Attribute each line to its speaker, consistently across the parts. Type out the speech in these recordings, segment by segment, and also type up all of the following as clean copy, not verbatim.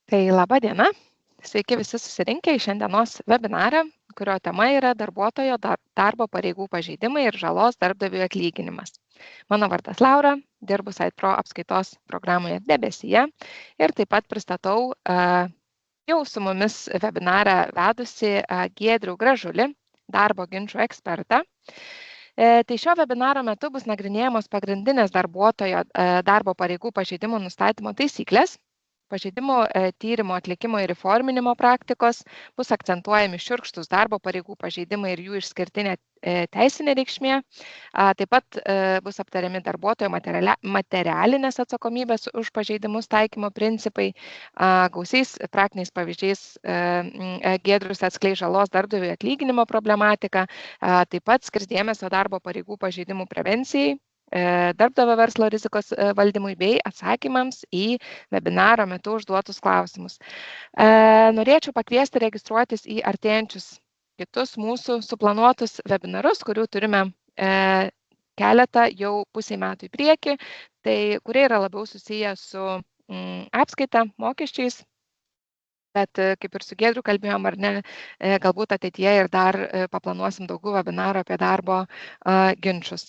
Speaker 1: Tai laba diena, sveiki visi susirinkę į šiandienos webinarą, kurio tema yra darbuotojo darbo pareigų pažeidimai ir žalos darbdaviui atlyginimas. Mano vardas Laura, dirbu SitePro apskaitos programoje Debesyje ir taip pat pristatau jau su mumis webinarą vedusi Giedrių Gražulį, darbo ginčų ekspertą. Tai šio webinaro metu bus nagrinėjamos pagrindinės darbuotojo darbo pareigų pažeidimų nustatymo taisyklės, pažeidimų tyrimo atlikimo ir įforminimo praktikos, bus akcentuojami šiurkštūs darbo pareigų pažeidimai ir jų išskirtinė teisinė reikšmė. Taip pat bus aptariami darbuotojo materialinės atsakomybės už pažeidimus taikymo principai. Gausiais praktiniais pavyzdžiais Giedrius atskleis žalos darbdaviui atlyginimo problematiką, taip pat skirs dėmesio darbo pareigų pažeidimų prevencijai, darbdavio verslo rizikos valdymui bei atsakymams į webinaro metu užduotus klausimus. Norėčiau pakviesti registruotis į artėjančius kitus mūsų suplanuotus webinarus, kurių turime keletą jau pusiai metų į priekį, kurie yra labiau susiję su apskaita, mokesčiais. Bet kaip ir su Giedriu kalbėjom, ar ne, galbūt ateityje ir dar paplanuosim daugiau webinarų apie darbo ginčus.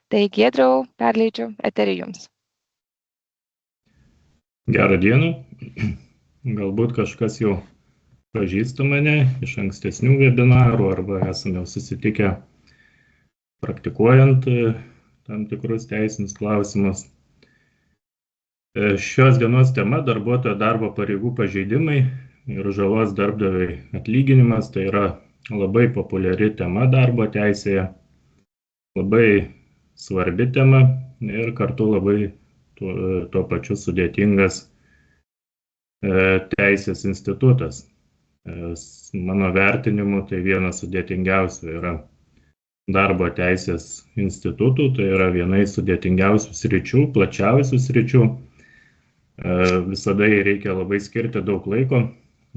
Speaker 1: Tai Giedriau, perleidžiu eterį jums.
Speaker 2: Gerą dieną. Galbūt kažkas jau pažįsta mane iš ankstesnių webinarų arba esame jau susitikę praktikuojant tam tikrus teisinius klausimus. Šios dienos tema - darbuotojo darbo pareigų pažeidimai ir žalos darbdaviui atlyginimas. Tai yra labai populiari tema darbo teisėje, labai svarbi tema ir kartu labai tuo pačiu sudėtingas teisės institutas. Mano vertinimu tai vienas sudėtingiausių yra darbo teisės institutų, tai yra viena iš sudėtingiausių sričių, plačiausių sričių. Visada reikia labai skirti daug laiko.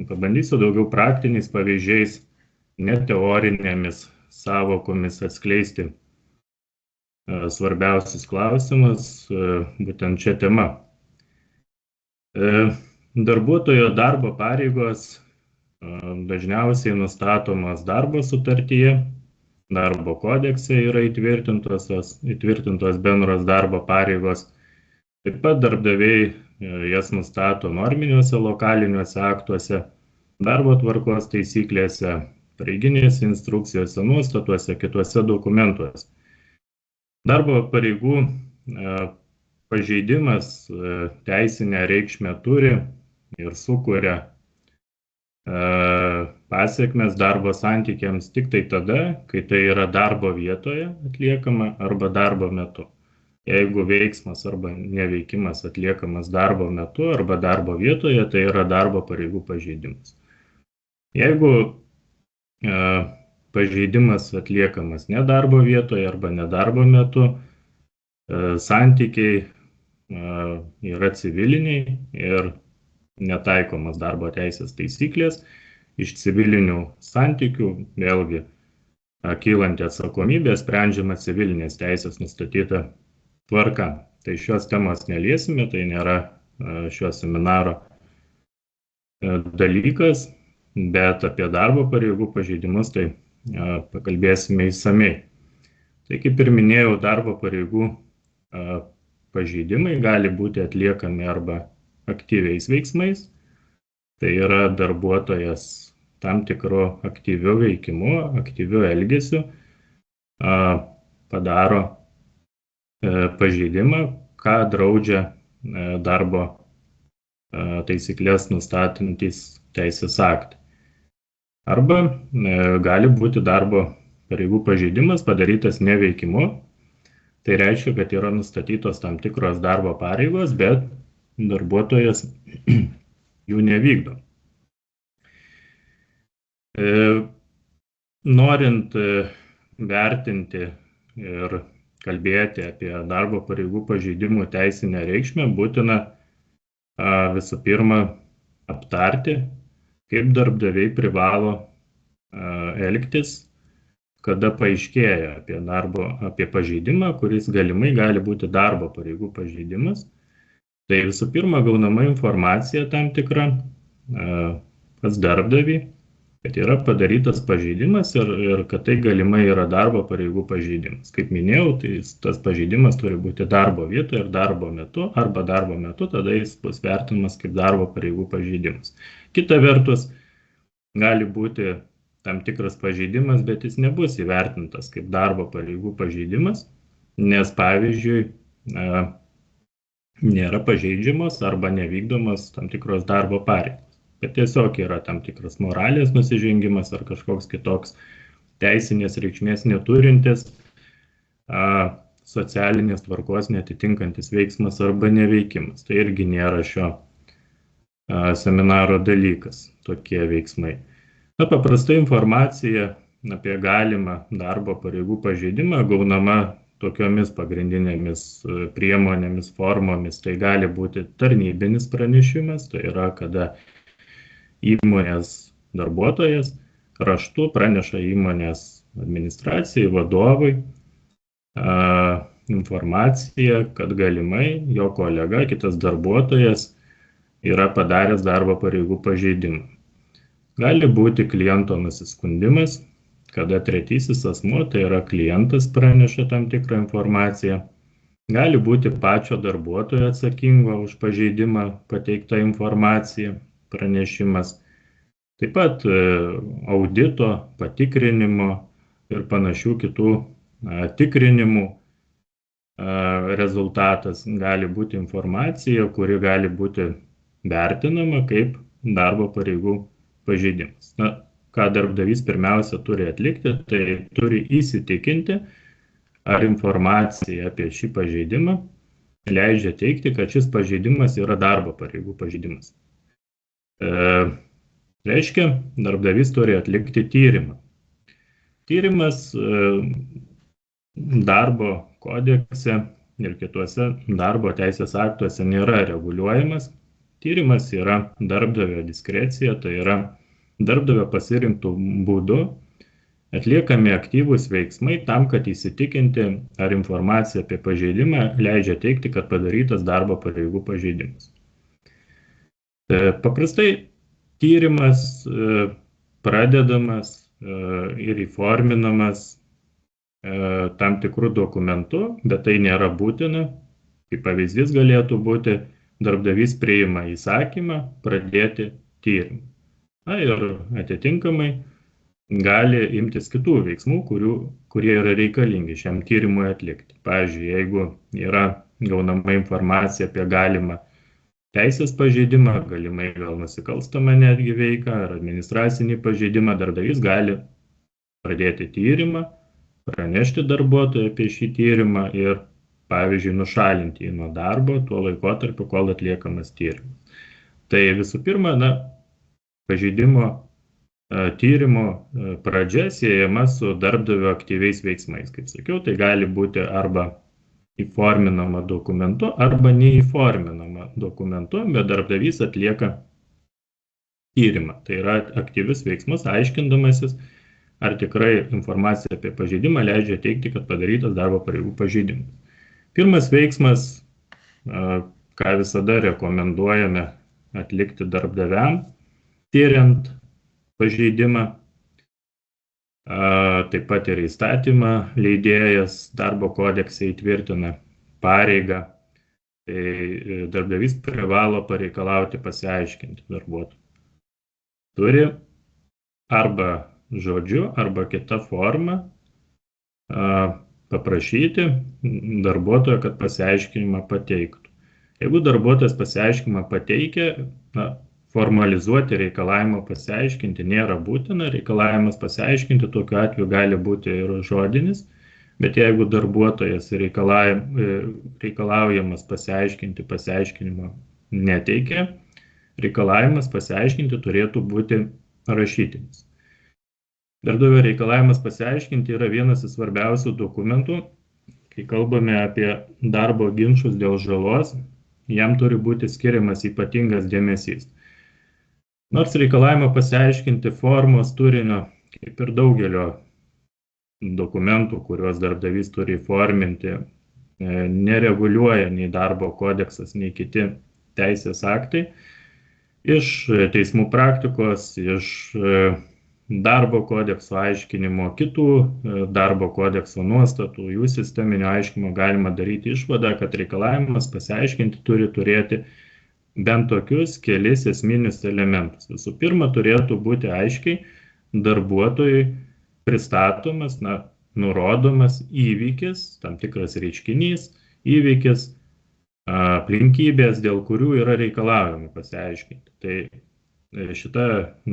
Speaker 2: Pabandysiu daugiau praktiniais pavyzdžiais, ne teorinėmis savokomis atskleisti svarbiausius klausimus būtent šią temą. Darbuotojo darbo pareigos dažniausiai nustatomas darbo sutartyje, darbo kodekse yra įtvirtintos bendros darbo pareigos. Taip pat darbdaviai jas nustato norminiuose lokaliniuose aktuose, darbo tvarkos taisyklėse, pareiginėse instrukcijose, nuostatuose, kituose dokumentuose. Darbo pareigų pažeidimas teisinę reikšmę turi ir sukuria pasekmes darbo santykiams tik tai tada, kai tai yra darbo vietoje atliekama arba darbo metu. Jeigu veiksmas arba neveikimas atliekamas darbo metu arba darbo vietoje, tai yra darbo pareigų pažeidimas. Jeigu pažeidimas atliekamas ne darbo vietoje arba ne darbo metu, santykiai yra civiliniai ir netaikomas darbo teisės taisyklės. Iš civilinių santykių vėlgi kylanti atsakomybė sprendžiama civilinės teisės nustatyta tvarka. Tai šios temos neliesime, tai nėra šio seminaro dalykas, bet apie darbo pareigų pažeidimus tai pakalbėsime išsamei. Tai kaip ir minėjau, darbo pareigų pažeidimai gali būti atliekami arba aktyviais veiksmais, tai yra darbuotojas tam tikru aktyviu veikimu, aktyviu elgesiu padaro pažeidimą, ką draudžia darbo taisyklės nustatantys teisės aktai. Arba gali būti darbo pareigų pažeidimas padarytas neveikimu. Tai reiškia, kad yra nustatytos tam tikros darbo pareigos, bet darbuotojas jų nevykdo. Norint vertinti ir kalbėti apie darbo pareigų pažeidimų teisinę reikšmę, būtina visų pirma aptarti, kaip darbdaviai privalo elgtis, kada paaiškėja apie pažeidimą, kuris galimai gali būti darbo pareigų pažeidimas. Tai visų pirma, gaunama informacija tam tikra pas darbdavį, kad yra padarytas pažeidimas ir kad tai galimai yra darbo pareigų pažeidimas. Kaip minėjau, tai tas pažeidimas turi būti darbo vietoje ir darbo metu, arba darbo metu, tada jis bus vertinamas kaip darbo pareigų pažeidimas. Kita vertus, gali būti tam tikras pažeidimas, bet jis nebus įvertintas kaip darbo pareigų pažeidimas, nes pavyzdžiui, nėra pažeidžiamos arba nevykdomos tam tikros darbo pareigos. Bet tiesiog yra tam tikras moralės nusižengimas ar kažkoks kitoks teisinės reikšmės neturintis, socialinės tvarkos netitinkantis veiksmas arba neveikimas. Tai irgi nėra šio seminaro dalykas, tokie veiksmai. Paprastai informacija apie galimą darbo pareigų pažeidimą gaunama tokiomis pagrindinėmis priemonėmis, formomis. Tai gali būti tarnybinis pranešimas, tai yra, kada įmonės darbuotojas raštu praneša įmonės administracijai, vadovui informaciją, kad galimai jo kolega, kitas darbuotojas yra padaręs darbo pareigų pažeidimą. Gali būti kliento nusiskundimas, kada tretysis asmuo, tai yra klientas, praneša tam tikrą informaciją. Gali būti pačio darbuotojo atsakingo už pažeidimą pateiktą informaciją, pranešimas. Taip pat audito, patikrinimo ir panašių kitų tikrinimų rezultatas gali būti informacija, kuri gali būti vertinama kaip darbo pareigų pažeidimas. Ką darbdavys pirmiausia turi atlikti, tai turi įsitikinti, ar informacija apie šį pažeidimą leidžia teigti, kad šis pažeidimas yra darbo pareigų pažeidimas. Reiškia, darbdavys turi atlikti tyrimą. Tyrimas darbo kodekse ir kituose darbo teisės aktuose nėra reguliuojamas. Tyrimas yra darbdavio diskrecija, tai yra darbdavio pasirinktų būdų atliekami aktyvūs veiksmai tam, kad įsitikinti, ar informacija apie pažeidimą leidžia teigti, kad padarytas darbo pareigų pažeidimas. Paprastai tyrimas pradedamas ir įforminamas tam tikrų dokumentų, bet tai nėra būtina. Kaip pavyzdys galėtų būti, darbdavys priima įsakymą pradėti tyrimą. Ir atitinkamai gali imtis kitų veiksmų, kurie yra reikalingi šiam tyrimui atlikti. Pavyzdžiui, jeigu yra gaunama informacija apie galimą teisės pažeidimą, galimai gal nusikalstamą netgi veiką ar administracinį pažeidimą, darbdavys gali pradėti tyrimą, pranešti darbuotojui apie šį tyrimą ir, pavyzdžiui, nušalinti jį nuo darbo tuo laikotarpiu, kol atliekamas tyrimas. Tai visų pirma, pažeidimo tyrimo pradžia siejama su darbdavio aktyviais veiksmais. Kaip sakiau, tai gali būti arba įforminama dokumentu, arba neįforminama dokumentu, bet darbdavys atlieka tyrimą. Tai yra aktyvius veiksmus, aiškindamasis, ar tikrai informacija apie pažeidimą leidžia teigti, kad padarytas darbo pareigų pažeidimas. Pirmas veiksmas, ką visada rekomenduojame atlikti darbdaviam, tyriant pažeidimą, taip pat ir įstatymą leidėjas darbo kodekse įtvirtina pareigą, tai darbdavys privalo pareikalauti pasiaiškinti darbuotojui. Turi arba žodžiu, arba kita forma paprašyti darbuotojo, kad pasiaiškinimą pateiktų. Jeigu darbuotojas pasiaiškinimą pateikia, formalizuoti reikalavimo pasiaiškinti nėra būtina. Reikalavimas pasiaiškinti tokiu atveju gali būti ir žodinis, bet jeigu darbuotojas reikalaujamas pasiaiškinti pasiaiškinimą neteikia, reikalavimas pasiaiškinti turėtų būti rašytinis. Darbdavio reikalavimas pasiaiškinti yra vienas iš svarbiausių dokumentų. Kai kalbame apie darbo ginčus dėl žalos, jam turi būti skiriamas ypatingas dėmesys. Nors reikalavimą pasiaiškinti formos turinio, kaip ir daugelio dokumentų, kuriuos darbdavys turi įforminti, nereguliuoja nei darbo kodeksas, nei kiti teisės aktai. Iš teismų praktikos, iš darbo kodekso aiškinimo, kitų darbo kodekso nuostatų, jų sisteminio aiškinimo galima daryti išvadą, kad reikalavimas pasiaiškinti turi turėti bent tokius kelis esminius elementus. Visų pirma, turėtų būti aiškiai darbuotojui pristatomas, nurodomas įvykis, tam tikras reiškinys, įvykis, aplinkybės, dėl kurių yra reikalaujama pasiaiškinti. Tai šita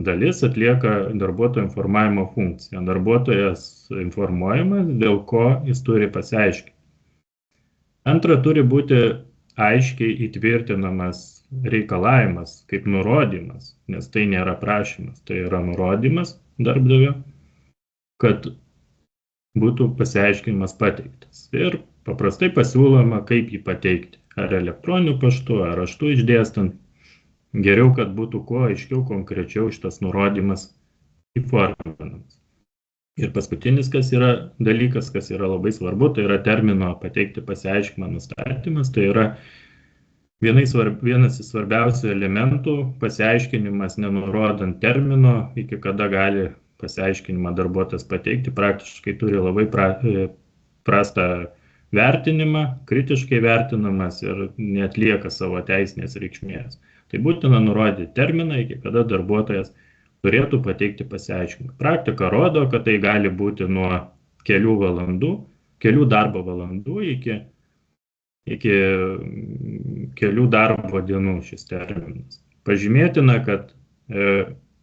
Speaker 2: dalis atlieka darbuotojo informavimo funkciją. Darbuotojas informuojamas, dėl ko jis turi pasiaiškinti. Antra, turi būti aiškiai įtvirtinamas reikalavimas kaip nurodymas, nes tai nėra prašymas, tai yra nurodymas darbdavio, kad būtų pasiaiškinimas pateiktas. Ir paprastai pasiūloma, kaip jį pateikti. Ar elektroniniu paštu, ar raštu išdėstant. Geriau, kad būtų kuo aiškiau, konkrečiau šitas nurodymas įforminamas. Ir paskutinis, kas yra dalykas, kas yra labai svarbu, tai yra termino pateikti pasiaiškinimą nustatymas. Tai yra vienas iš svarbiausių elementų, pasiaiškinimas nenurodant termino, iki kada gali pasiaiškinimą darbuotojas pateikti, praktiškai turi labai prastą vertinimą, kritiškai vertinamas ir neatlieka savo teisinės reikšmės. Tai būtina nurodyti terminą, iki kada darbuotojas turėtų pateikti pasiaiškinimą. Praktika rodo, kad tai gali būti nuo kelių darbo valandų iki kelių darbo dienų šis terminas. Pažymėtina, kad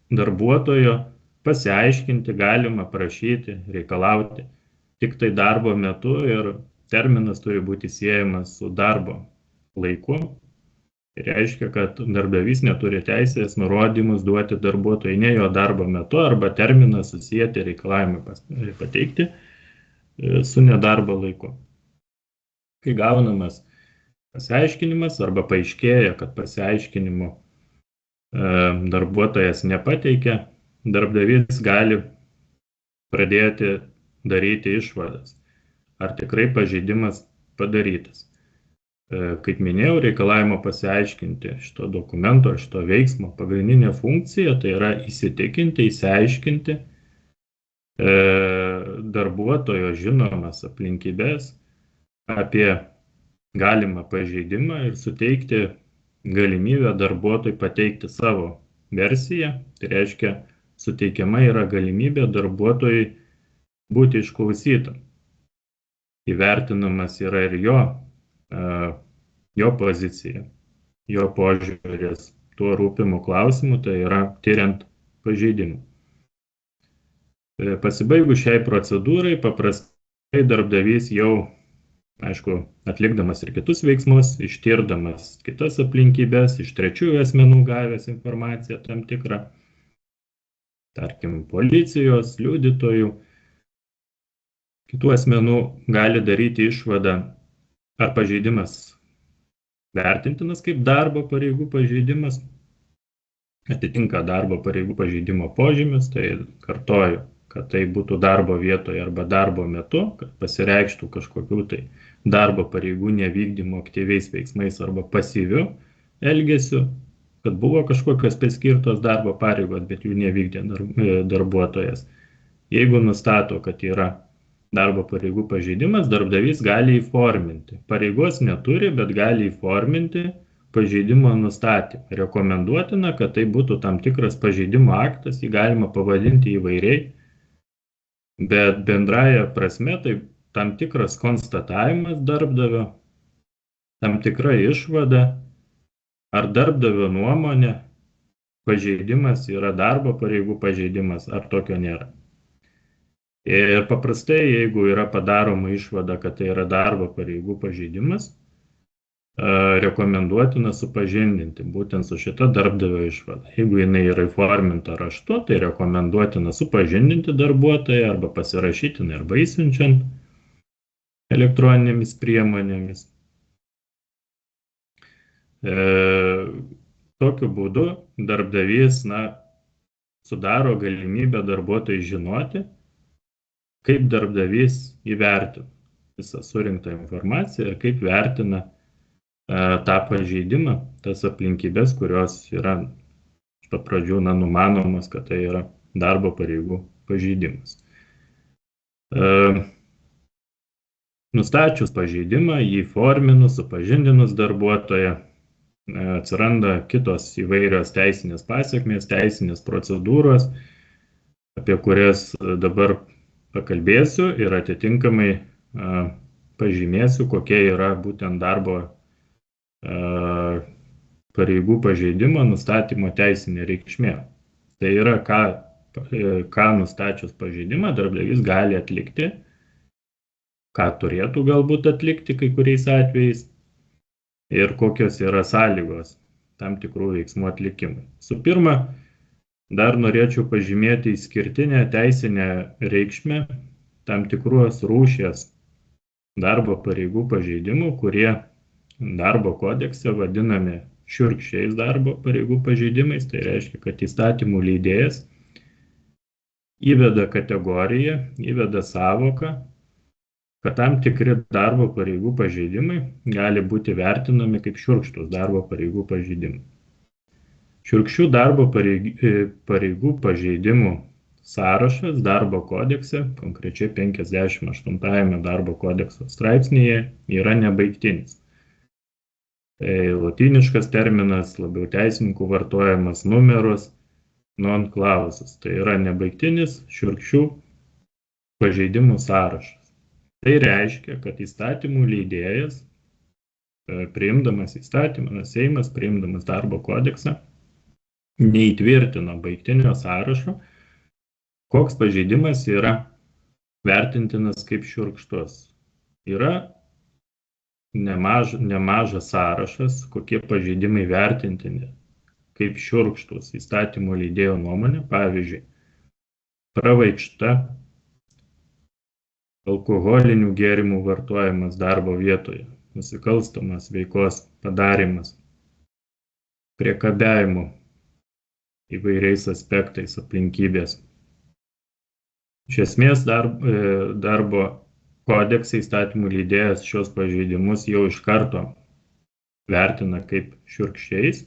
Speaker 2: darbuotojo pasiaiškinti galima prašyti, reikalauti tik tai darbo metu ir terminas turi būti siejamas su darbo laiku. Tai reiškia, kad darbdavys neturi teisės nurodymus duoti darbuotojai ne jo darbo metu arba terminą susijęti reikalavimą pateikti su nedarbo laiku. Kai gaunamas pasiaiškinimas arba paaiškėja, kad pasiaiškinimo darbuotojas nepateikia, darbdavys gali pradėti daryti išvadas, ar tikrai pažeidimas padarytas. Kaip minėjau, reikalavimo pasiaiškinti šito dokumento, šito veiksmo pagrindinė funkcija tai yra įsitikinti, įsiaiškinti darbuotojo žinomas aplinkybės apie galimą pažeidimą ir suteikti galimybę darbuotojui pateikti savo versiją. Tai reiškia, suteikiama yra galimybė darbuotojui būti išklausytam. Įvertinamas yra ir jo pozicija, jo požiūris tuo rūpimu klausimu, tai yra tiriant pažeidimą. Pasibaigus šiai procedūrai, paprastai darbdavys jau, aišku, atlikdamas ir kitus veiksmus, ištirdamas kitas aplinkybės, iš trečiųjų asmenų gavęs informaciją tam tikrą, tarkim, policijos, liudytojų, kitų asmenų gali daryti išvadą, ar pažeidimas vertintinas kaip darbo pareigų pažeidimas, atitinka darbo pareigų pažeidimo požymis, tai kartoju, kad tai būtų darbo vietoje arba darbo metu, kad pasireikštų kažkokių tai darbo pareigų nevykdymo aktyviais veiksmais arba pasyviu elgesiu, kad buvo kažkokios priskirtos darbo pareigos, bet jų nevykdė darbuotojas. Jeigu nustato, kad yra darbo pareigų pažeidimas, darbdavys gali įforminti. Pareigos neturi, bet gali įforminti pažeidimo nustatymą. Rekomenduotina, kad tai būtų tam tikras pažeidimo aktas, jį galima pavadinti įvairiai, bet bendraja prasme tai tam tikras konstatavimas darbdavio, tam tikra išvada, ar darbdavio nuomonė pažeidimas yra darbo pareigų pažeidimas, ar tokio nėra. Ir paprastai, jeigu yra padaroma išvada, kad tai yra darbo pareigų pažeidimas, rekomenduotina supažindinti būtent su šita darbdavio išvada. Jeigu jinai yra įforminta raštu, tai rekomenduotina supažindinti darbuotoją arba pasirašyti arba įsiunčiant elektroninėmis priemonėmis. Tokiu būdu darbdavys sudaro galimybę darbuotojui žinoti, kaip darbdavys įvertino, visą surinktą informaciją ir kaip vertina tą pažeidimą, tas aplinkybės, kurios yra iš pat pradžių numanomos, kad tai yra darbo pareigų pažeidimas. Nustačius pažeidimą, jį forminus, supažindinus darbuotoją, atsiranda kitos įvairios teisinės pasiekmės, teisinės procedūros, apie kurias dabar pakalbėsiu ir atitinkamai pažymėsiu, kokia yra būtent darbo pareigų pažeidimo nustatymo teisinė reikšmė. Tai yra, ką nustačius pažeidimą darbdavys gali atlikti, ką turėtų galbūt atlikti kai kuriais atvejais ir kokios yra sąlygos tam tikrų veiksmų atlikimui. Su pirma, dar norėčiau pažymėti išskirtinę teisinę reikšmę tam tikros rūšies darbo pareigų pažeidimų, kurie darbo kodekse vadinami šiurkščiais darbo pareigų pažeidimais. Tai reiškia, kad įstatymų leidėjas įveda kategoriją, įveda sąvoką, kad tam tikri darbo pareigų pažeidimai gali būti vertinami kaip šiurkštus darbo pareigų pažeidimai. Šiurkščių darbo pareigų pažeidimų sąrašas darbo kodekse, konkrečiai 58 darbo kodekso straipsnėje, yra nebaigtinis. Tai lotyniškas terminas, labiau teisininkų vartojamas numerus non clausus. Tai yra nebaigtinis šiurkščių pažeidimų sąrašas. Tai reiškia, kad įstatymų leidėjas, priimdamas įstatymą, Seimas priimdamas darbo kodeksą, neįtvirtino baigtinio sąrašo, koks pažeidimas yra vertintinas kaip šiurkštus. Yra nemažas sąrašas, kokie pažeidimai vertintini kaip šiurkštus įstatymų leidėjo nuomonė, pavyzdžiui, pravaikšta, alkoholinių gėrimų vartojimas darbo vietoje, nusikalstamas veikos padarimas, priekabiavimo įvairiais aspektais aplinkybės. Iš esmės darbo kodekse įstatymų leidėjas šios pažeidimus jau iš karto vertina kaip šiurkščiais,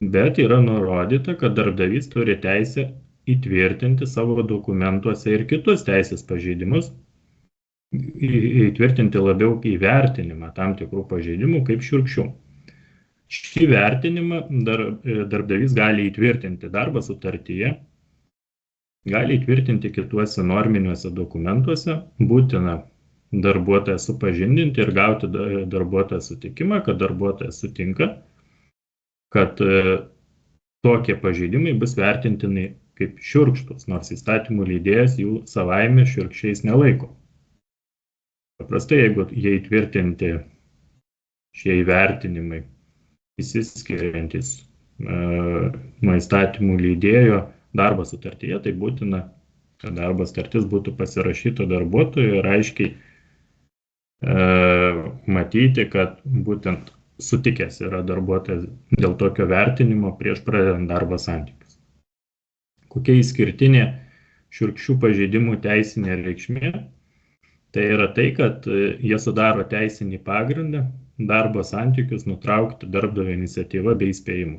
Speaker 2: bet yra nurodyta, kad darbdavys turi teisę įtvirtinti savo dokumentuose ir kitus teisės pažeidimus, įtvirtinti labiau įvertinimą tam tikrų pažeidimų kaip šiurkščių. Šį vertinimą darbdavys gali įtvirtinti darbo sutartyje, gali įtvirtinti kituose norminiuose dokumentuose, būtina darbuotoją supažindinti ir gauti darbuotojo sutikimą, kad darbuotojas sutinka, kad tokie pažeidimai bus vertintini kaip šiurkštus, nors įstatymų leidėjas jų savaime šiurkščiais nelaiko. Paprastai, jeigu jie įtvirtinti šie įvertinimai įsiskiriantis nuo įstatymų leidėjo darbo sutartyje, tai būtina, kad darbo sutartis būtų pasirašyta darbuotojo ir aiškiai matyti, kad būtent sutikęs yra darbuotojas dėl tokio vertinimo prieš pradedant darbo santykius. Kokia išskirtinė šiurkščių pažeidimų teisinė reikšmė? Tai yra tai, kad jie sudaro teisinį pagrindą darbo santykius nutraukti darbdavio iniciatyvą bei įspėjimu.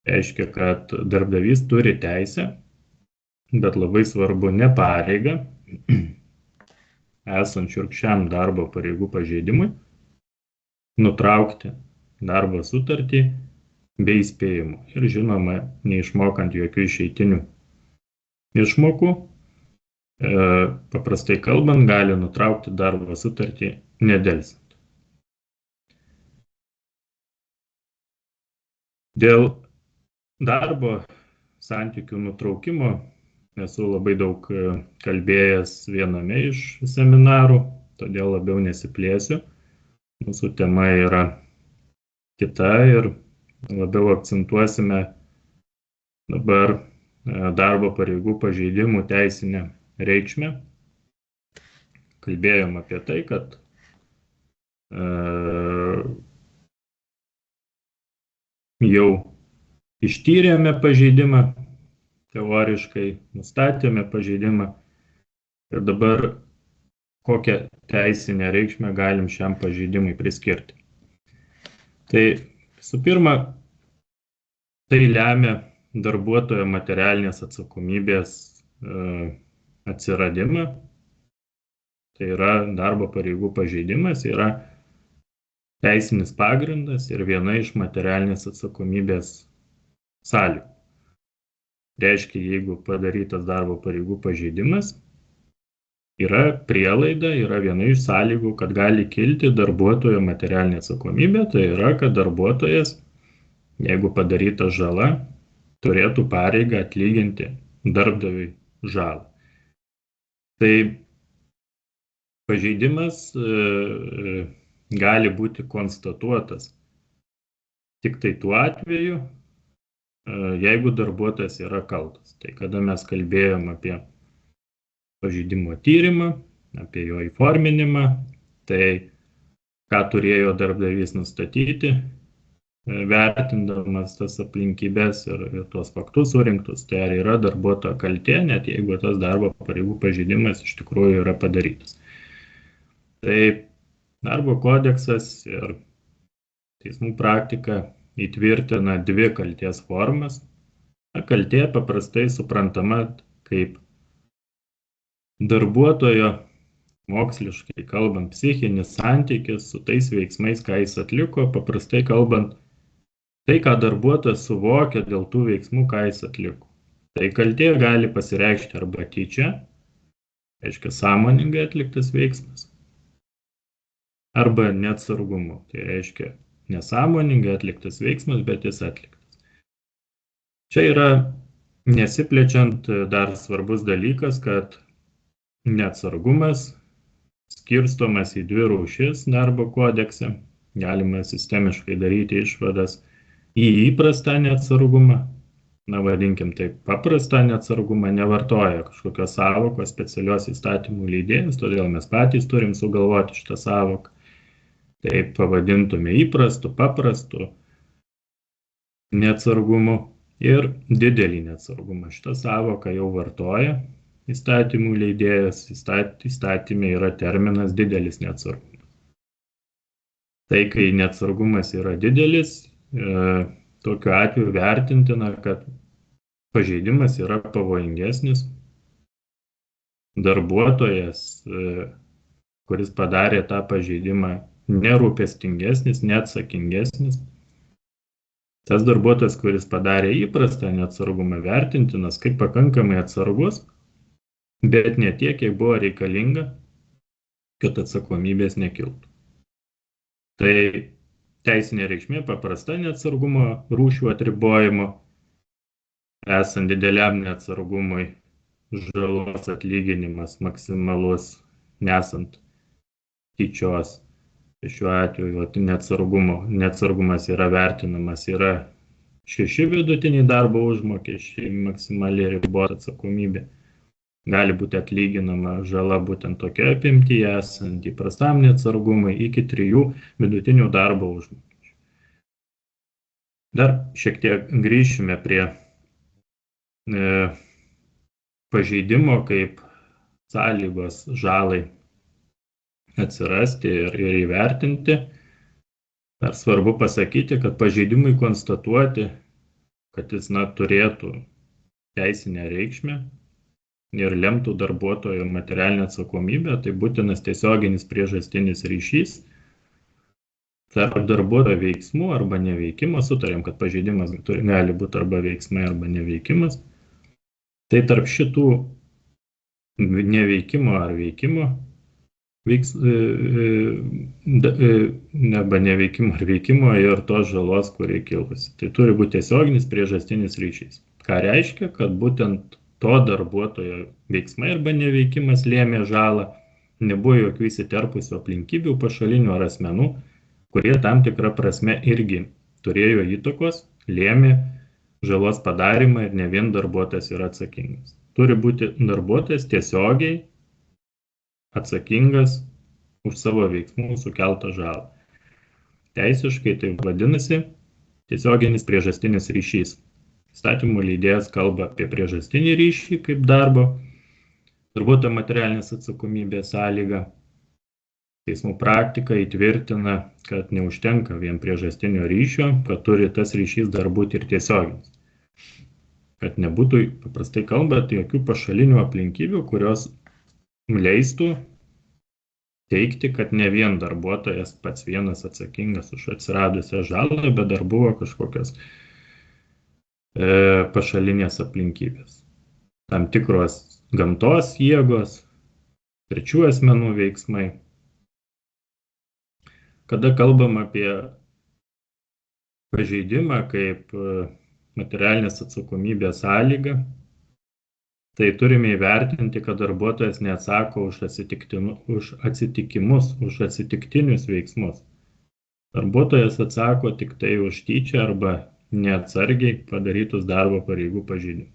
Speaker 2: Reiškia, kad darbdavys turi teisę, bet labai svarbu ne pareigą, esant šiurkščiam darbo pareigų pažeidimui, nutraukti darbo sutartį bei įspėjimu. Ir žinoma, neišmokant jokių išeitinių išmokų, paprastai kalbant, gali nutraukti darbo sutartį nedelsiant. Dėl darbo santykių nutraukimo esu labai daug kalbėjęs viename iš seminarų, todėl labiau nesiplėsiu. Mūsų tema yra kita ir labiau akcentuosime dabar darbo pareigų pažeidimų teisinę reikšmę. Kalbėjom apie tai, kad jau ištyrėme pažeidimą, teoriškai nustatėme pažeidimą ir dabar kokią teisinę reikšmę galim šiam pažeidimui priskirti. Tai visų pirma, tai lemia darbuotojo materialinės atsakomybės atsiradimą. Tai yra darbo pareigų pažeidimas, yra teisinis pagrindas ir viena iš materialinės atsakomybės sąlygų. Reiškia, jeigu padarytas darbo pareigų pažeidimas, yra prielaida, yra viena iš sąlygų, kad gali kilti darbuotojo materialinė atsakomybė, tai yra, kad darbuotojas, jeigu padaryta žala, turėtų pareigą atlyginti darbdaviui žalą. Tai pažeidimas gali būti konstatuotas tik tai tuo atveju, jeigu darbuotojas yra kaltas. Tai kada mes kalbėjom apie pažeidimo tyrimą, apie jo įforminimą, tai ką turėjo darbdavys nustatyti, vertindamas tas aplinkybės ir tuos faktus surinktus, tai ar yra darbuotojo kaltė, net jeigu tas darbo pareigų pažeidimas iš tikrųjų yra padarytas. Tai darbo kodeksas ir teismų praktika įtvirtina dvi kaltės formas. Kaltė paprastai suprantama kaip darbuotojo, moksliškai kalbant, psichinis santykis su tais veiksmais, ką jis atliko, paprastai kalbant, tai, ką darbuotojas suvokia dėl tų veiksmų, ką jis atliko. Tai kaltė gali pasireikšti arba tyčia, reiškia sąmoningai atliktas veiksmas, arba neatsargumu, tai reiškia nesąmoningai atliktas veiksmas, bet jis atliktas. Čia yra nesiplečiant dar svarbus dalykas, kad neatsargumas skirstomas į dvi rūšis darbo kodekse. Galima sistemiškai daryti išvadas į įprastą neatsargumą. Na, vadinkim taip, paprastą neatsargumą nevartoja kažkokios sąvokos specialios įstatymų leidėjas, todėl mes patys turim sugalvoti šitą sąvoką. Taip pavadintume įprastu, paprastu neatsargumu ir didelį neatsargumą. Šitą sąvoką jau vartoja įstatymų leidėjas, įstatyme yra terminas didelis neatsargumas. Tai, kai neatsargumas yra didelis, tokiu atveju vertintina, kad pažeidimas yra pavojingesnis. Darbuotojas, kuris padarė tą pažeidimą, nerūpestingesnis, neatsakingesnis. Tas darbuotojas, kuris padarė įprastą neatsargumą, vertintinas kaip pakankamai atsargus, bet ne tiek, kiek buvo reikalinga, kad atsakomybės nekiltų. Tai teisinė reikšmė paprasta neatsargumo rūšių atribojimo, esant dideliam neatsargumui žalos atlyginimas maksimalus, nesant tyčios. Šiuo atveju neatsargumas yra vertinamas, yra 6 vidutiniai darbo užmokesčiai, maksimali ribota atsakomybė. Gali būti atlyginama žala būtent tokia apimtyje, esant įprastam neatsargumui, iki 3 vidutinių darbo užmokesčių. Dar šiek tiek grįšime prie pažeidimo kaip sąlygos žalai atsirasti ir įvertinti. Dar svarbu pasakyti, kad pažeidimui konstatuoti, kad jis turėtų teisinę reikšmę ir lemtų darbuotojo materialinę atsakomybę, tai būtinas tiesioginis priežastinis ryšys tarp darbuotojo veiksmų arba neveikimo. Sutarėm, kad pažeidimas gali būti arba veiksmai, arba neveikimas. Tai tarp šitų neveikimo ar veikimo, arba neveikimo ar veikimo ir tos žalos, kuri kilusi. Tai turi būti tiesioginis priežastinis ryšys. Ką reiškia, kad būtent to darbuotojo veiksmai arba neveikimas lėmė žalą, nebuvo jokių įsiterpusių aplinkybių, pašalinių ar asmenų, kurie tam tikrą prasme irgi turėjo įtakos, lėmė žalos padarymą ir ne vien darbuotojas yra atsakingas. Turi būti darbuotojas tiesiogiai atsakingas už savo veiksmų sukeltą žalą. Teisiškai tai vadinasi tiesioginis priežastinis ryšys. Įstatymų leidėjas kalba apie priežastinį ryšį kaip darbuotojo materialinės atsakomybės sąlygą, Teismų praktika įtvirtina, kad neužtenka vien priežastinio ryšio, kad turi tas ryšys dar būti ir tiesioginis. Kad nebūtų, paprastai kalbant, jokių pašalinių aplinkybių, kurios leistų teigti, kad ne vien darbuotojas pats vienas atsakingas už atsiradusią žalą, bet dar buvo kažkokios pašalinės aplinkybės. Tam tikros gamtos jėgos, trečių asmenų veiksmai. Kada kalbam apie pažeidimą kaip materialinės atsakomybės sąlygą, tai turime įvertinti, kad darbuotojas neatsako už atsitikimus, už atsitiktinius veiksmus. Darbuotojas atsako tik tai už tyčia arba neatsargiai padarytus darbo pareigų pažeidimus.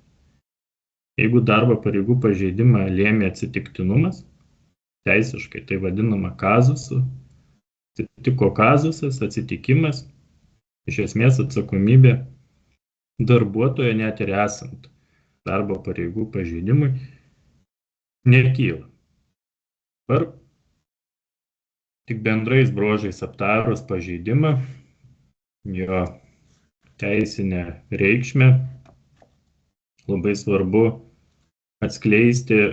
Speaker 2: Jeigu darbo pareigų pažeidimą lėmė atsitiktinumas, teisiškai tai vadinama kazusu, atsitiko kazusas, atsitikimas, iš esmės atsakomybė darbuotojo net ir esant darbo pareigų pažeidimui nekyla. Dabar tik bendrais bruožais aptarus pažeidimą, jo teisinę reikšmę, labai svarbu atskleisti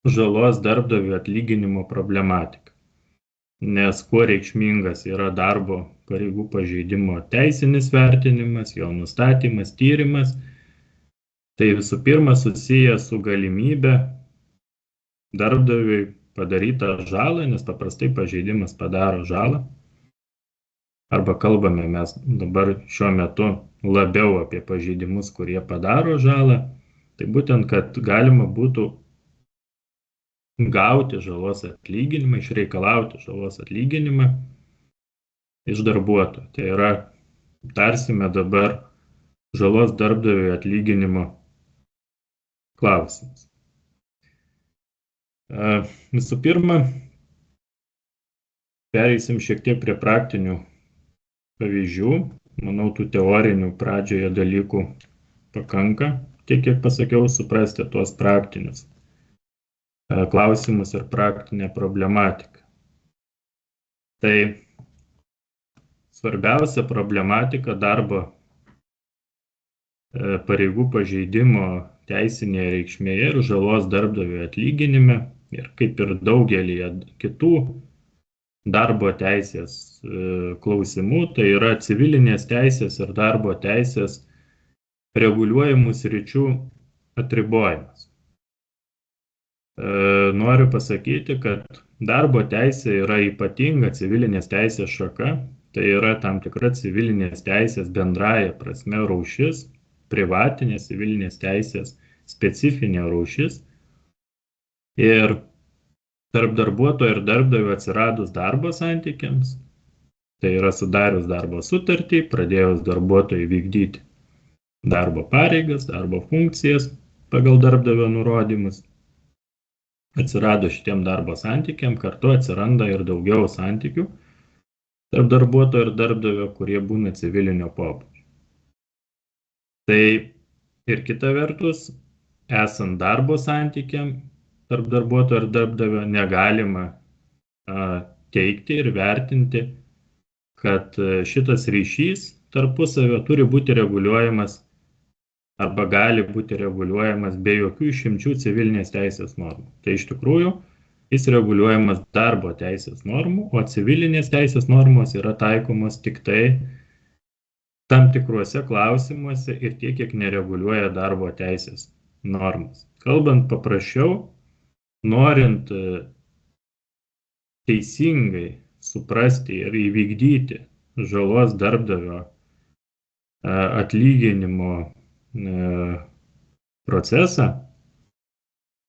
Speaker 2: žalos darbdavio atlyginimo problematiką. Nes kuo reikšmingas yra darbo pareigų pažeidimo teisinis vertinimas, jo nustatymas, tyrimas, tai visų pirma susijęs su galimybė darbdaviui padarytą žalą, nes paprastai pažeidimas padaro žalą. Arba kalbame mes dabar šiuo metu labiau apie pažeidimus, kurie padaro žalą, tai būtent, kad galima būtų gauti žalos atlyginimą, išreikalauti žalos atlyginimą iš darbuotojo. Tai yra, tarsime dabar žalos darbdaviui atlyginimo klausimas. Visų pirma, pereisim šiek tiek prie praktinių pavyzdžių. Manau, tų teorinių pradžioje dalykų pakanka, tiek kiek pasakiau, suprasti tuos praktinius klausimus ir praktinę problematiką. Tai svarbiausia problematika darbo pareigų pažeidimo teisinėje reikšmėje ir žalos darbdavio atlyginime, ir kaip ir daugelį kitų darbo teisės klausimų, tai yra civilinės teisės ir darbo teisės reguliuojamų sričių atribojimas. Noriu pasakyti, kad darbo teisė yra ypatinga civilinės teisės šaka, tai yra tam tikra civilinės teisės bendraja prasme rūšis, privatinės civilinės teisės specifinė rūšis. Ir tarp darbuotojo ir darbdavio atsiradus darbo santykiams, tai yra sudarius darbo sutartį, pradėjus darbuotojui vykdyti darbo pareigas, darbo funkcijas pagal darbdavio nurodymus, atsiradus šitiem darbo santykiam, kartu atsiranda ir daugiau santykių tarp darbuotojo ir darbdavio, kurie būna civilinio pobūdžio. Tai ir kita vertus, esant darbo santykiam tarp darbuotojo ir darbdavio, negalima teigti ir vertinti, kad šitas ryšys tarpusavio turi būti reguliuojamas arba gali būti reguliuojamas be jokių išimčių civilinės teisės normų. Tai iš tikrųjų jis reguliuojamas darbo teisės normų, o civilinės teisės normos yra taikomos tik tai tam tikruose klausimuose ir tiek, kiek nereguliuoja darbo teisės normos. Kalbant paprasčiau, norint teisingai suprasti ir įvykdyti žalos darbdavio atlyginimo procesą,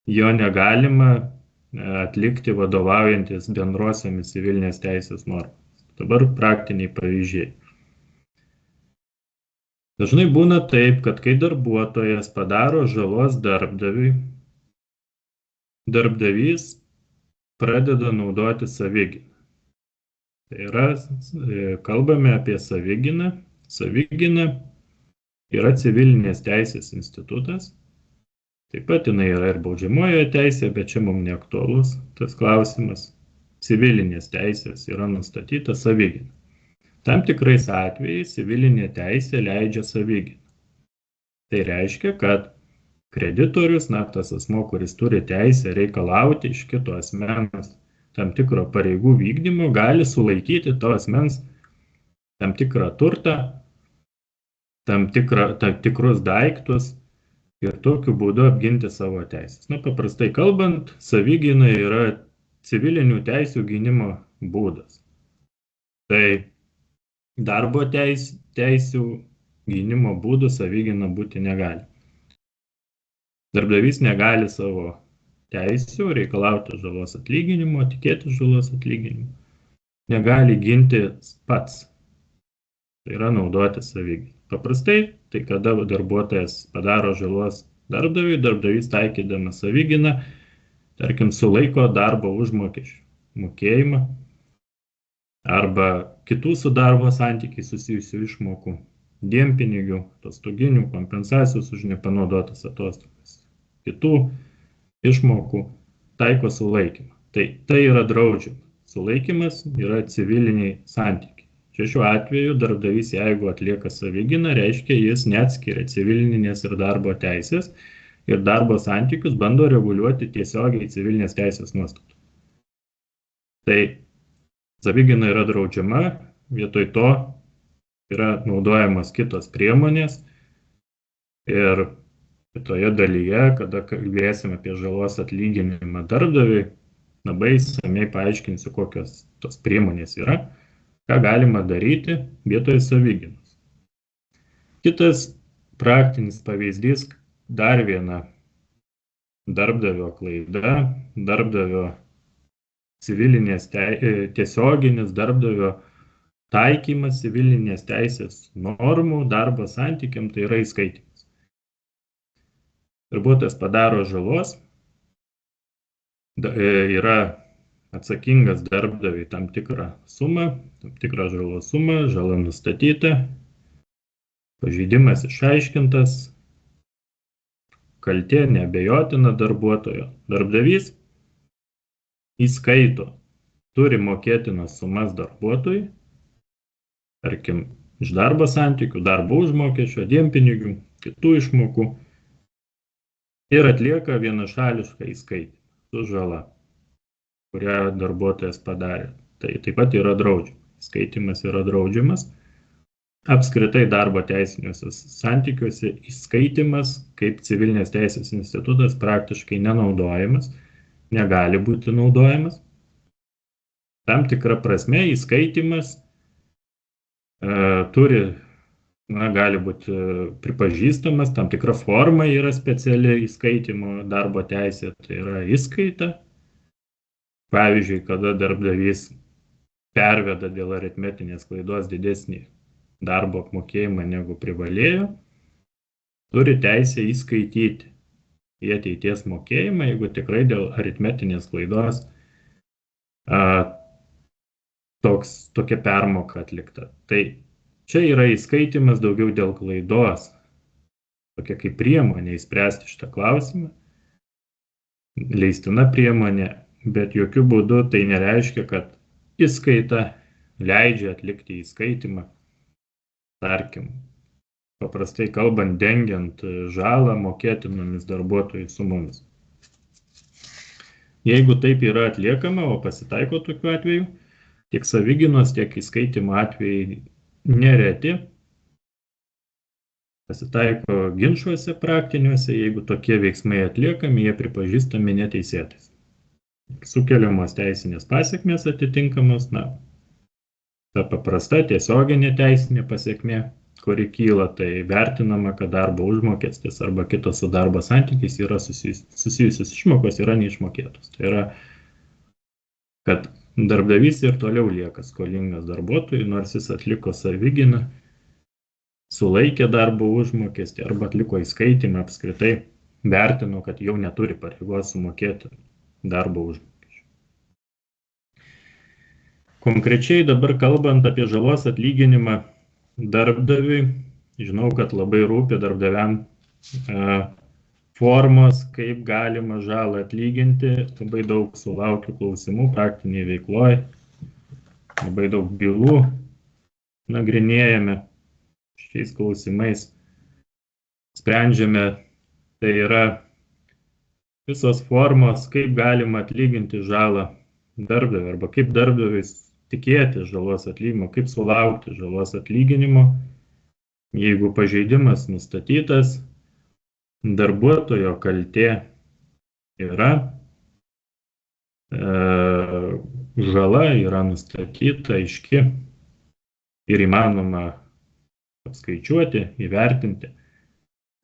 Speaker 2: jo negalima atlikti vadovaujantis bendrosiomis civilinės teisės normomis. Dabar praktiniai pavyzdžiai. Dažnai būna taip, kad kai darbuotojas padaro žalos darbdaviui, darbdavys pradeda naudoti savigyną. Tai yra, kalbame apie savigyną. Savigyna yra civilinės teisės institutas. Taip pat jinai yra ir baudžiamojoje teisėje, bet čia mums neaktualus tas klausimas. civilinės teisės yra nustatyta savigyna. Tam tikrais atvejais civilinė teisė leidžia savigyną. Tai reiškia, kad kreditorius, tas asmuo, kuris turi teisę reikalauti iš kito asmens tam tikro pareigų vykdymo, gali sulaikyti to asmens tam tikrą turtą, tam tikrus daiktus ir tokiu būdu apginti savo teisės. Paprastai kalbant, savigyna yra civilinių teisių gynimo būdas. Tai darbo teisių gynimo būdų savigyna būti negali. Darbdavys negali savo teisių reikalauti žalos atlyginimo, tikėti žalos atlyginimo. Negali ginti pats. Tai yra naudoti savigyną. Paprastai, tai kada darbuotojas padaro žalos darbdaviui, darbdavys taikydamas savigyną, tarkim, sulaiko darbo užmokesčių mokėjimą arba kitų su darbo santykiai susijusių išmokų, dienpinigių, atostoginių, kompensacijos už nepanaudotas atostogas, kitų išmokų, taiko sulaikymą. Tai yra draudžiama. Sulaikymas yra civiliniai santykiai. Šiuo atveju darbdavys, jeigu atlieka savigyną, reiškia, jis neatskiria civilinės ir darbo teisės ir darbo santykius bando reguliuoti tiesiogiai civilinės teisės nuostatų. Tai savigyna yra draudžiama, vietoj to yra naudojamos kitos priemonės ir kitoje dalyje, kada kalbėsime apie žalos atlyginimą darbdaviui, labai išsamiai paaiškinsiu, kokios tos priemonės yra, ką galima daryti vietoj savigynos. Kitas praktinis pavyzdys, dar viena darbdavio klaida, darbdavio tiesioginis darbdavio taikymas civilinės teisės normų darbo santykiam, tai yra įskaitimas. Darbuotojas padaro žalos, yra atsakingas darbdaviui tam tikrą sumą, tam tikrą žalos sumą, žala nustatyta, pažeidimas išaiškintas, kaltė neabejotina darbuotojo. Darbdavys įskaito, turi mokėtinas sumas darbuotojui, tarkim, iš darbo santykių, darbo užmokesčio, dienpinigių, kitų išmokų ir atlieka vienašališką įskaitimą su žala, kurią darbuotojas padarė. Tai taip pat yra draudžiama. Įskaitimas yra draudžiamas. Apskritai darbo teisiniuose santykiuose įskaitimas kaip civilinės teisės institutas praktiškai nenaudojamas, negali būti naudojamas. Tam tikra prasme įskaitimas gali būti pripažįstamas, tam tikra forma yra speciali įskaitimo darbo teisė, tai yra įskaita. Pavyzdžiui, kada darbdavys perveda dėl aritmetinės klaidos didesnį darbo apmokėjimą negu privalėjo, turi teisę įskaityti į ateities mokėjimą, jeigu tikrai dėl aritmetinės klaidos tokia permoka atlikta. Tai čia yra įskaitimas daugiau dėl klaidos, tokia kaip priemonė įspręsti šitą klausimą, leistina priemonė, bet jokių būdų tai nereiškia, kad įskaita leidžia atlikti įskaitimą, tarkim, paprastai kalbant, dengiant žalą mokėtinomis darbuotojų sumomis. Jeigu taip yra atliekama, o pasitaiko tokiu atveju, tiek savigynos, tiek įskaitimo atvejai nereti, pasitaiko ginčuose praktiniuose, jeigu tokie veiksmai atliekami, jie pripažįstami neteisėtais. Sukeliamos teisinės pasekmės atitinkamos, ta paprasta tiesioginė teisinė pasekmė, kuri kyla, tai vertinama, kad darbo užmokestis arba kitos su darbo santykiais yra susijusios išmokos yra neišmokėtos. Tai yra, kad darbdavys ir toliau lieka skolingas darbuotojui, nors jis atliko savigyną, sulaikė darbo užmokestį arba atliko įskaitimą, apskritai vertino, kad jau neturi pareigos sumokėti darbo užmokesčių. Konkrečiai dabar kalbant apie žalos atlyginimą darbdaviui, žinau, kad labai rūpi darbdaviam formos, kaip galima žalą atlyginti. Labai daug sulaukiu klausimų praktiniai veikloje, labai daug bylų nagrinėjame šiais klausimais, sprendžiame. Tai yra visos formos, kaip galima atlyginti žalą darbdaviui arba kaip darbdavis tikėti žalos atlyginimo, kaip sulaukti žalos atlyginimo, jeigu pažeidimas nustatytas, darbuotojo kaltė yra, žala yra nustatyta, aiški ir įmanoma apskaičiuoti, įvertinti,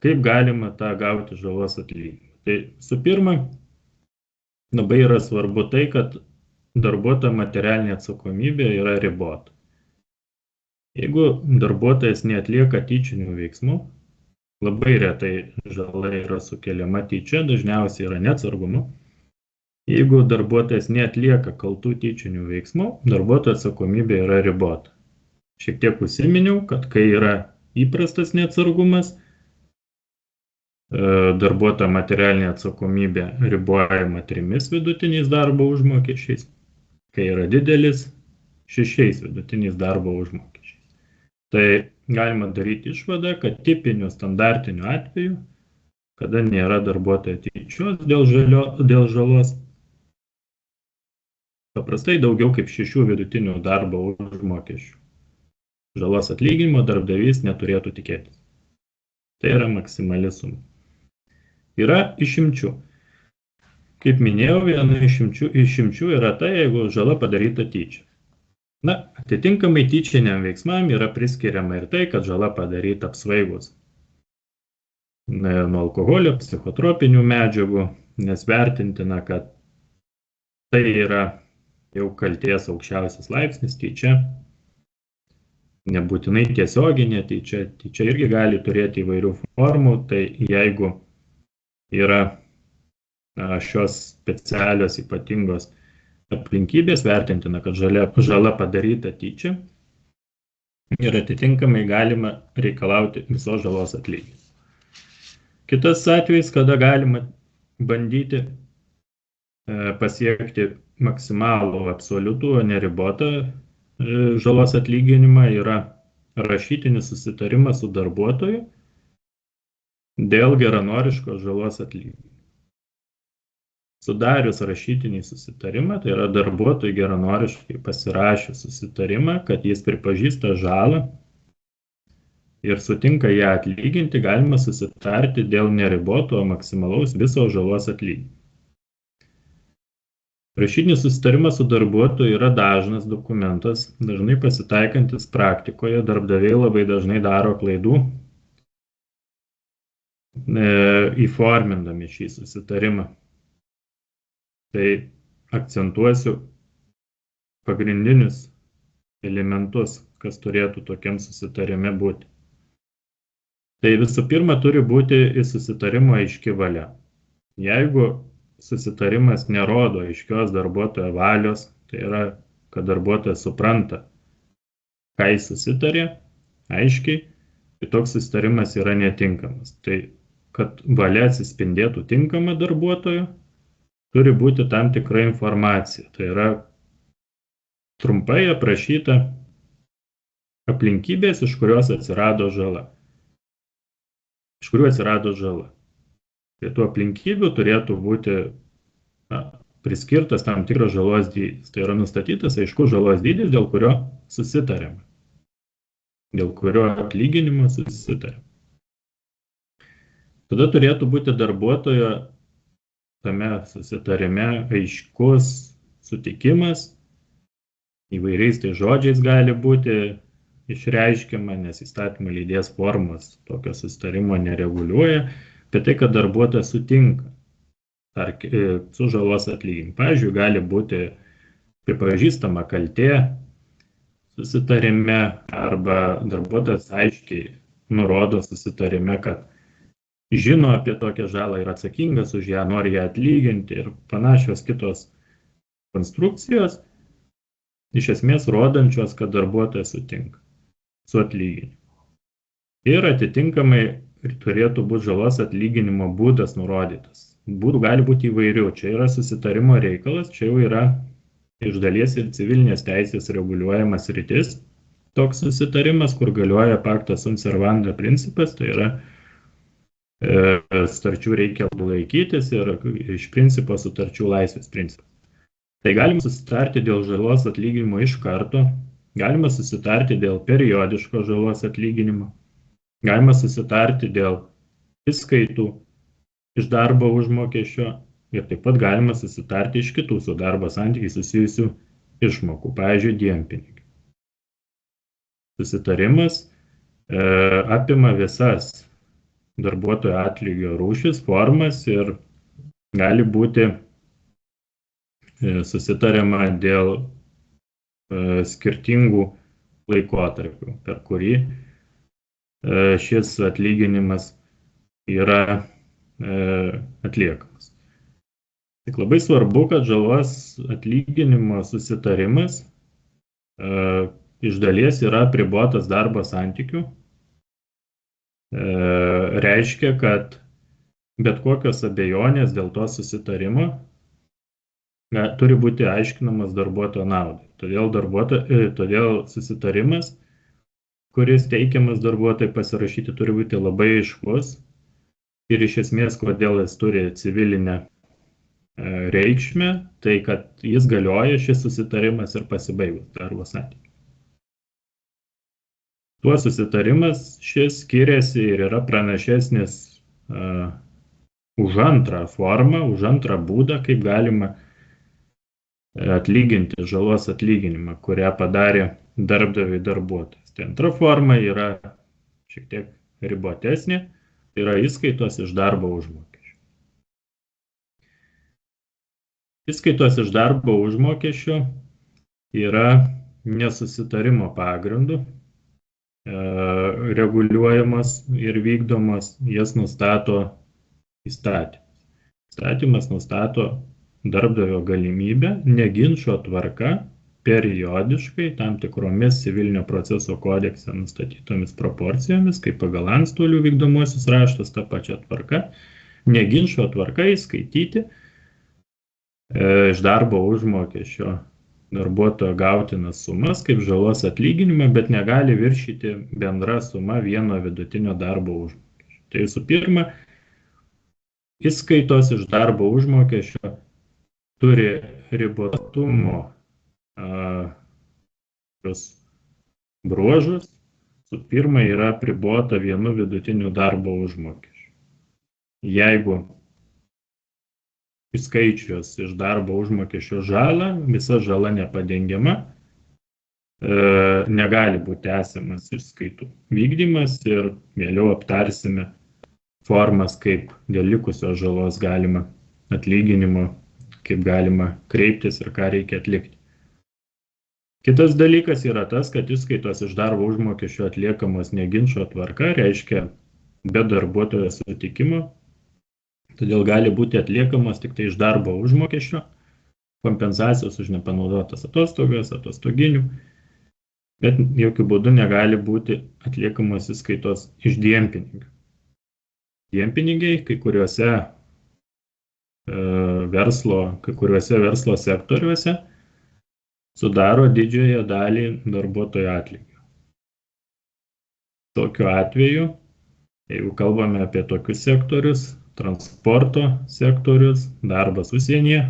Speaker 2: kaip galima tą gauti žalos atlyginimą. Tai su pirma, labai yra svarbu tai, kad darbuotojo materialinė atsakomybė yra ribota. Jeigu darbuotojas neatlieka tyčinių veiksmų, labai retai žala yra sukeliama tyčia, dažniausiai yra neatsargumu. Jeigu darbuotojas neatlieka kaltų tyčinių veiksmų, darbuotojo atsakomybė yra ribota. Šiek tiek užsiminiau, kad kai yra įprastas neatsargumas, darbuotojo materialinė atsakomybė ribojama 3 vidutiniais darbo užmokesčiais, kai yra didelis 6 vidutiniais darbo užmokesčiais. Tai galima daryti išvadą, kad tipiniu standartiniu atveju, kada nėra darbuotojo tyčios dėl žalos, paprastai daugiau kaip 6 vidutinių darbo užmokesčių žalos atlyginimo darbdavys neturėtų tikėtis. Tai yra maksimali suma. Yra išimčių. Kaip minėjau, viena išimčių yra tai, jeigu žala padaryta tyčia. Atitinkamai tyčiniam veiksmam yra priskiriama ir tai, kad žala padaryta apsvaigus nuo alkoholio, psichotropinių medžiagų, nes vertintina, kad tai yra jau kaltės aukščiausias laipsnis tyčia. Nebūtinai tiesioginė tyčia, tyčia irgi gali turėti įvairių formų, tai jeigu yra šios specialios ypatingos aplinkybės, vertintina, kad žala padaryta tyčia ir atitinkamai galima reikalauti visos žalos atlyginimo. Kitas atvejis, kada galima bandyti pasiekti maksimalų absoliutų, o neribotą žalos atlyginimą, yra rašytinis susitarimas su darbuotoju dėl geranoriškos žalos atlyginimo. Sudarius rašytinį susitarimą, tai yra darbuotojui geranoriškai pasirašius susitarimą, kad jis pripažįsta žalą ir sutinka ją atlyginti, galima susitarti dėl neriboto maksimalaus viso žalos atlyginimo. Rašytinis susitarimas su darbuotoju yra dažnas dokumentas, dažnai pasitaikantis praktikoje, darbdaviai labai dažnai daro klaidų įformindami šį susitarimą. Tai akcentuosiu pagrindinius elementus, kas turėtų tokiam susitarime būti. Tai visų pirma, turi būti į susitarimo aiški valia. Jeigu susitarimas nerodo aiškios darbuotojo valios, tai yra, kad darbuotojas supranta, ką jis susitarė, aiškiai, tai toks susitarimas yra netinkamas. Tai, kad valia atsispindėtų tinkama darbuotojo, turi būti tam tikra informacija. Tai yra trumpai aprašyta aplinkybės, iš kurios atsirado žala. Iš kurių atsirado žala. Tai tų aplinkybių turėtų būti priskirtas tam tikras žalos dydis. Tai yra nustatytas aiškus žalos dydis, dėl kurio susitarėme. Dėl kurio atlyginimo susitarėme. Tada turėtų būti darbuotojo tame susitarime aiškus sutikimas, įvairiais tai žodžiais gali būti išreiškiama, nes įstatymų leidėjas formos tokio susitarimo nereguliuoja, bet tai, kad darbuotojas sutinka su žalos atlyginimu. Pavyzdžiui, gali būti pripažįstama kaltė susitarime arba darbuotojas aiškiai nurodo susitarime, kad žino apie tokią žalą ir atsakingas už ją, nori ją atlyginti ir panašios kitos konstrukcijos, iš esmės rodančios, kad darbuotojas sutinka su atlyginimu. Ir atitinkamai turėtų būti žalos atlyginimo būdas nurodytas. Būdų gali būti įvairių. Čia yra susitarimo reikalas, čia jau yra iš dalies ir civilinės teisės reguliuojamas rytis. Toks susitarimas, kur galioja pacta sunt servanda principas, tai yra sutarčių reikia laikytis ir iš principo sutarčių laisvės principas. Tai galima susitarti dėl žalos atlyginimo iš karto, galima susitarti dėl periodiško žalos atlyginimo, galima susitarti dėl įskaitų iš darbo užmokesčio ir taip pat galima susitarti iš kitų su darbo santykiais susijusių išmokų, pavyzdžiui, dienpinigių. Susitarimas apima visas darbuotojo atlygio rūšis, formas ir gali būti susitariama dėl skirtingų laikotarpių, per kurį šis atlyginimas yra atliekamas. Tik labai svarbu, kad žalos atlyginimo susitarimas iš dalies yra apribotas darbo santykių. Reiškia, kad bet kokios abejonės dėl to susitarimo turi būti aiškinamas darbuotojo naudai. Todėl susitarimas, kuris teikiamas darbuotojai pasirašyti, turi būti labai aiškus ir iš esmės, kodėl jis turi civilinę reikšmę, tai kad jis galioja šis susitarimas ir pasibaigus darbo santykių. Tuo susitarimas šis skiriasi ir yra pranašesnis už antrą formą, už antrą būdą, kaip galima atlyginti žalos atlyginimą, kurią padarė darbdaviui darbuotojas. Tai antra forma yra šiek tiek ribotesnė, tai yra įskaitos iš darbo užmokesčio. Įskaitos iš darbo užmokesčio yra nesusitarimo pagrindu reguliuojamas ir vykdomas, jas nustato įstatymas. Įstatymas nustato darbdavio galimybę neginčo tvarka periodiškai tam tikromis civilinio proceso kodekse nustatytomis proporcijomis, kaip pagal antstolių vykdomuosius raštus tą pačią tvarką, neginčo tvarka įskaityti iš darbo užmokesčio darbuotojo gautinas sumas kaip žalos atlyginimą, bet negali viršyti bendra suma vieno vidutinio darbo užmokesčio. Tai visų pirma, įskaitos iš darbo užmokesčio turi ribotumo bruožus. Visų pirma, yra apribota vienu vidutiniu darbo užmokesčiu. Jeigu įskaičius iš darbo užmokesčio žalą, visa žala nepadengiama, negali būti tęsiamas išskaitų vykdymas ir vėliau aptarsime formas, kaip dėl likusios žalos galima atlyginimo, kaip galima kreiptis ir ką reikia atlikti. Kitas dalykas yra tas, kad išskaitos iš darbo užmokesčio atliekamos neginčo tvarka, reiškia be darbuotojo sutikimo. Todėl gali būti atliekamos tik tai iš darbo užmokesčio, kompensacijos už nepanaudotas atostogas, atostoginių, bet jokių būdų negali būti atliekamos įskaitos iš dienpinigių. Dienpinigiai kai kuriuose verslo sektoriuose sudaro didžiąją dalį darbuotojo atlygio. Tokiu atveju, jeigu kalbame apie tokius sektorius, transporto sektorius, darbas užsienyje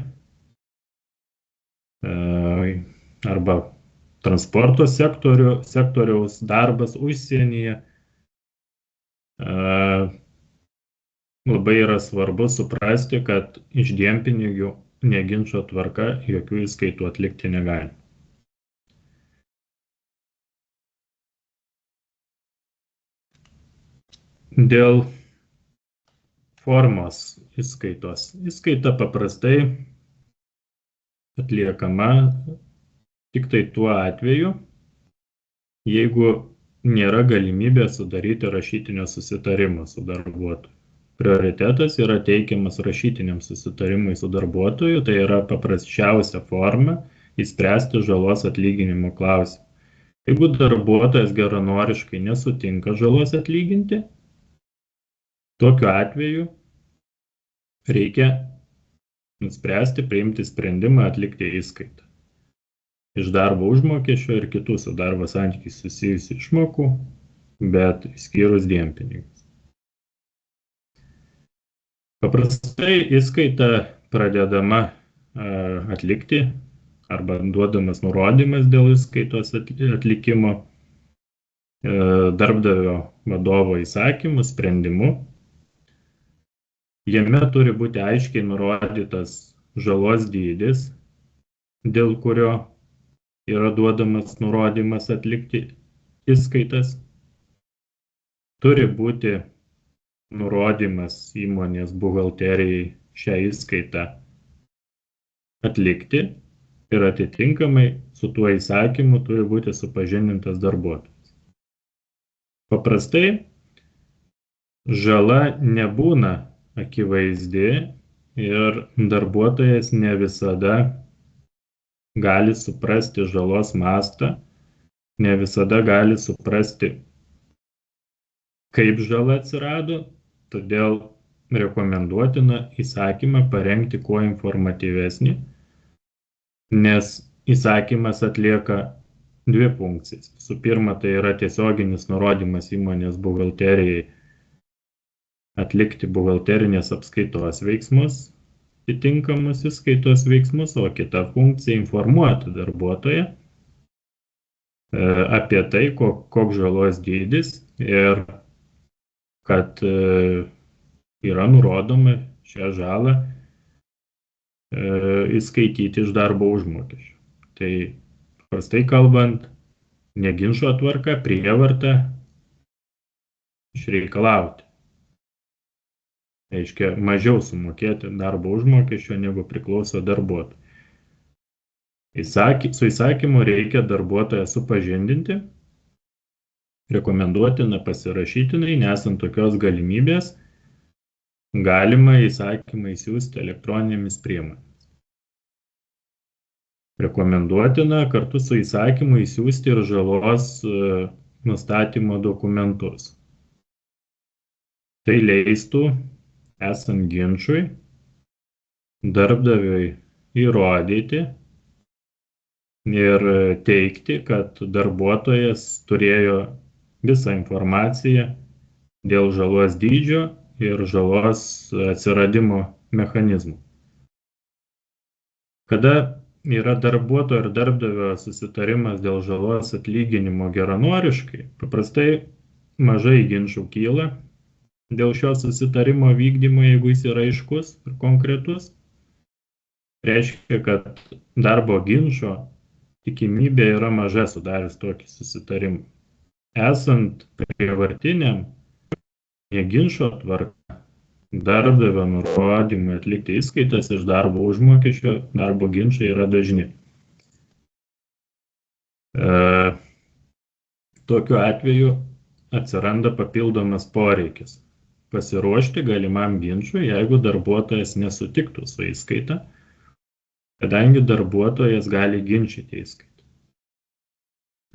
Speaker 2: arba transporto sektoriaus darbas užsienyje, labai yra svarbu suprasti, kad iš dienpinigių neginčo tvarka jokių įskaitų atlikti negali. Dėl formos įskaitos. Įskaita paprastai atliekama tik tai tuo atveju, jeigu nėra galimybė sudaryti rašytinio susitarimo su darbuotoju. Prioritetas yra teikiamas rašytiniam susitarimui su darbuotoju, tai yra paprasčiausia forma įspręsti žalos atlyginimo klausimą. Jeigu darbuotojas geranoriškai nesutinka žalos atlyginti, Tokiu atveju reikia nuspręsti, priimti sprendimą atlikti įskaitą iš darbo užmokesčio ir kitų su darbo santykiais susijusių išmokų, bet išskyrus dienpinigius. Paprastai įskaita pradedama atlikti arba duodamas nurodymas dėl įskaitos atlikimo darbdavio vadovo įsakymu, sprendimu. Jame turi būti aiškiai nurodytas žalos dydis, dėl kurio yra duodamas nurodymas atlikti įskaitas. Turi būti nurodymas įmonės buhalterijai šią įskaitą atlikti ir atitinkamai su tuo įsakymu turi būti supažindintas darbuotojas. Paprastai žala nebūna akivaizdi ir darbuotojas ne visada gali suprasti žalos mastą, ne visada gali suprasti, kaip žala atsirado, todėl rekomenduotina įsakymą parengti kuo informatyvesnį, nes įsakymas atlieka dvi funkcijas. Visų pirma, tai yra tiesioginis nurodymas įmonės buhalterijai atlikti buhalterinės apskaitos veiksmus, atitinkamus įskaitos veiksmus, o kita funkcija informuoti darbuotoją apie tai, koks žalos dydis ir kad yra nurodoma šią žalą įskaityti iš darbo užmokesčio. Tai paprastai kalbant, ne ginčo tvarka, prievarta išreikalauti. Reiškia, mažiau sumokėti darbo užmokesčio, negu priklauso darbuotojui. Su įsakymu reikia darbuotoją supažindinti, rekomenduotina pasirašytinai, nesant tokios galimybės, galima įsakymą išsiųsti elektroninėmis priemonėmis. Rekomenduotina kartu su įsakymu išsiųsti ir žalos nustatymo dokumentus. Tai leistų, esant ginčui, darbdaviui įrodyti ir teigti, kad darbuotojas turėjo visą informaciją dėl žalos dydžio ir žalos atsiradimo mechanizmų. Kada yra darbuotojo ir darbdavio susitarimas dėl žalos atlyginimo geranoriškai, paprastai mažai ginčų kyla dėl šio susitarimo vykdymo, jeigu jis yra aiškus ir konkretus. Reiškia, kad darbo ginčo tikimybė yra maža sudarius tokį susitarimą. Esant prievartiniam ginčo tvarka, darbdavio nurodymui atlikti įskaitas iš darbo užmokesčio, darbo ginčai yra dažni. Tokiu atveju atsiranda papildomas poreikis pasiruošti galimam ginčui, jeigu darbuotojas nesutiktų su įskaita, kadangi darbuotojas gali ginčyti įskaitą.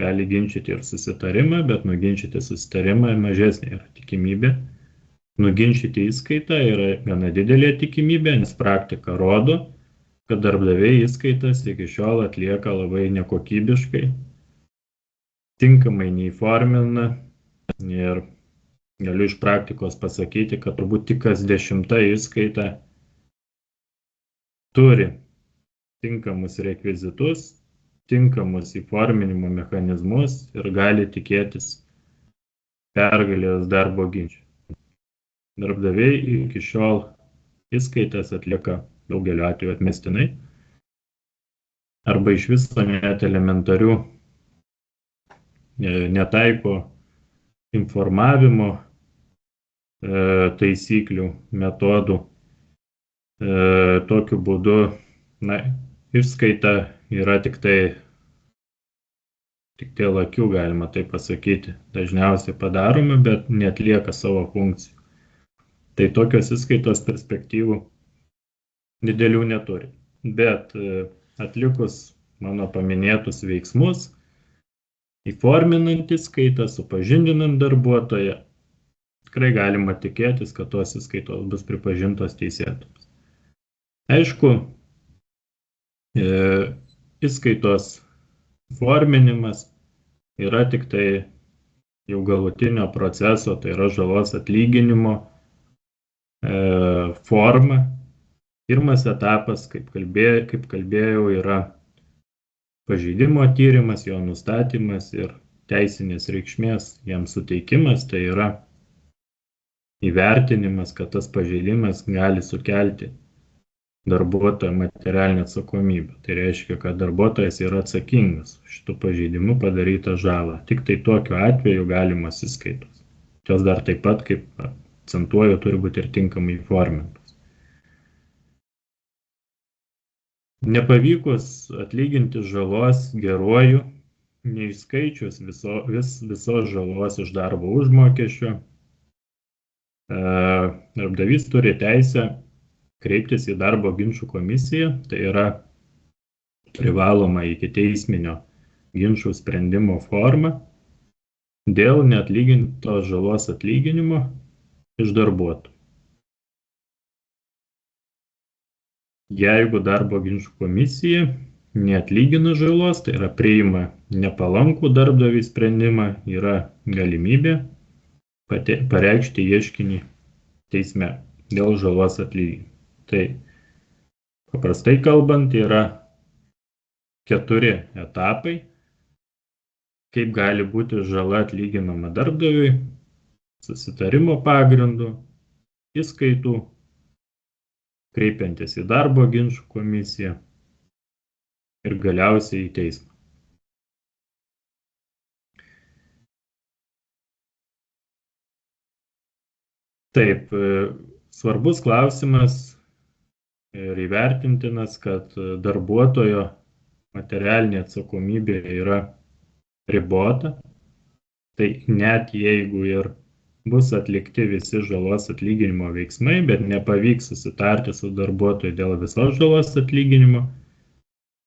Speaker 2: Gali ginčyti ir susitarimą, bet nuginčyti susitarimą mažesnė yra tikimybė. Nuginčyti įskaitą yra gana didelė tikimybė, nes praktika rodo, kad darbdaviai įskaitas iki šiol atlieka labai nekokybiškai, tinkamai neįformina ir galiu iš praktikos pasakyti, kad turbūt tik kas 10 įskaita turi tinkamus rekvizitus, tinkamus įforminimo mechanizmus ir gali tikėtis pergalės darbo ginčų. Darbdaviai iki šiol įskaitas atlieka daugeliu atveju atmestinai arba iš viso net elementarių netaiko informavimo taisyklių, metodų. Tokiu būdu išskaita yra tik dėl akių, galima tai pasakyti, dažniausiai padaroma, bet neatlieka savo funkcijų. Tai tokios įskaitos perspektyvų didelių neturi. Bet atlikus mano paminėtus veiksmus, įforminant įskaitą, supažindinant darbuotoją, tikrai galima tikėtis, kad tos įskaitos bus pripažintos teisėtos. Aišku, įskaitos forminimas yra tik tai jau galutinio proceso, tai yra žalos atlyginimo forma. Pirmas etapas, kaip kalbėjau, yra pažeidimo tyrimas, jo nustatymas ir teisinės reikšmės jam suteikimas, tai yra įvertinimas, kad tas pažeidimas gali sukelti darbuotojo materialinę atsakomybę. Tai reiškia, kad darbuotojas yra atsakingas šitų pažeidimų padarytą žalą. Tik tai tokiu atveju galimas įskaitos. Jos dar taip pat, kaip akcentuoju, turi būti ir tinkamai įformintos. Nepavykus atlyginti žalos geruoju, neišskaičius visos žalos iš darbo užmokesčio, darbdavys turi teisę kreiptis į darbo ginčų komisiją, tai yra privaloma ikiteisminio ginčų sprendimo forma dėl neatlygintos žalos atlyginimo iš darbuotojų. Jeigu darbo ginčų komisija neatlygina žalos, tai yra priima nepalankų darbdaviui sprendimą, yra galimybė pareikšti ieškinį teisme dėl žalos atlyginimo. Tai paprastai kalbant yra 4 etapai, kaip gali būti žala atlyginama darbdaviui: susitarimo pagrindu, įskaitų, kreipiantis į darbo ginčų komisiją ir galiausiai į teismą. Taip, svarbus klausimas ir įvertintinas, kad darbuotojo materialinė atsakomybė yra ribota. Tai net jeigu ir bus atlikti visi žalos atlyginimo veiksmai, bet nepavyks susitarti su darbuotoju dėl visos žalos atlyginimo,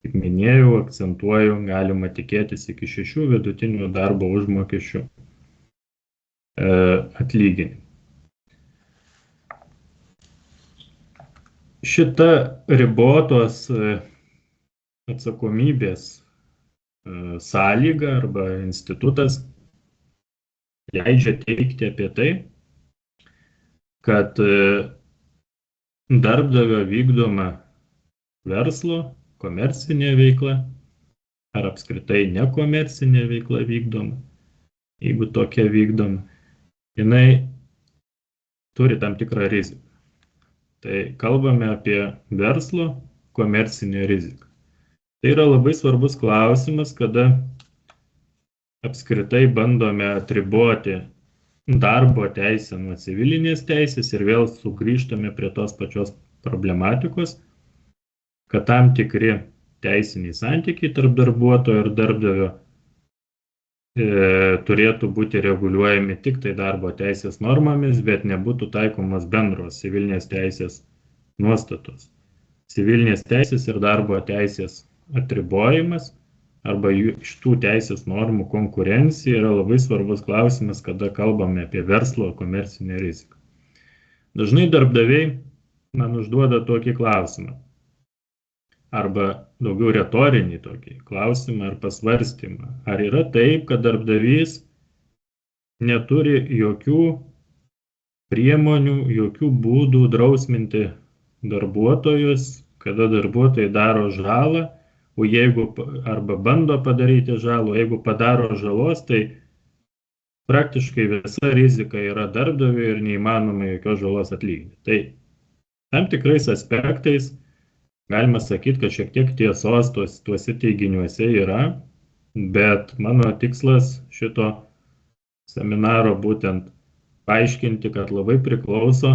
Speaker 2: kaip minėjau, akcentuoju, galima tikėtis iki 6 vidutinių darbo užmokesčių atlyginimų. Šita ribotos atsakomybės sąlyga arba institutas leidžia teigti apie tai, kad darbdavio vykdoma verslo, komercinė veikla ar apskritai nekomercinė veikla vykdoma, jeigu tokia vykdoma, jinai turi tam tikrą riziką. Tai kalbame apie verslo komercinę riziką. Tai yra labai svarbus klausimas, kada apskritai bandome atriboti darbo teisę nuo civilinės teisės ir vėl sugrįžtame prie tos pačios problematikos, kad tam tikri teisiniai santykiai tarp darbuotojo ir darbdavio turėtų būti reguliuojami tik tai darbo teisės normomis, bet nebūtų taikomos bendros civilinės teisės nuostatos. Civilinės teisės ir darbo teisės atribojimas arba iš tų teisės normų konkurencija yra labai svarbus klausimas, kada kalbame apie verslo komercinę riziką. Dažnai darbdaviai man užduoda tokį klausimą, arba daugiau retorinį tokį klausimą ar pasvarstymą. Ar yra taip, kad darbdavys neturi jokių priemonių, jokių būdų drausminti darbuotojus, kada darbuotojai daro žalą, o jeigu arba bando padaryti žalą, jeigu padaro žalos, tai praktiškai visa rizika yra darbdaviui ir neįmanoma jokios žalos atlyginti. Tai tam tikrais aspektais galima sakyti, kad šiek tiek tiesos tuose teiginiuose yra, bet mano tikslas šito seminaro būtent paaiškinti, kad labai priklauso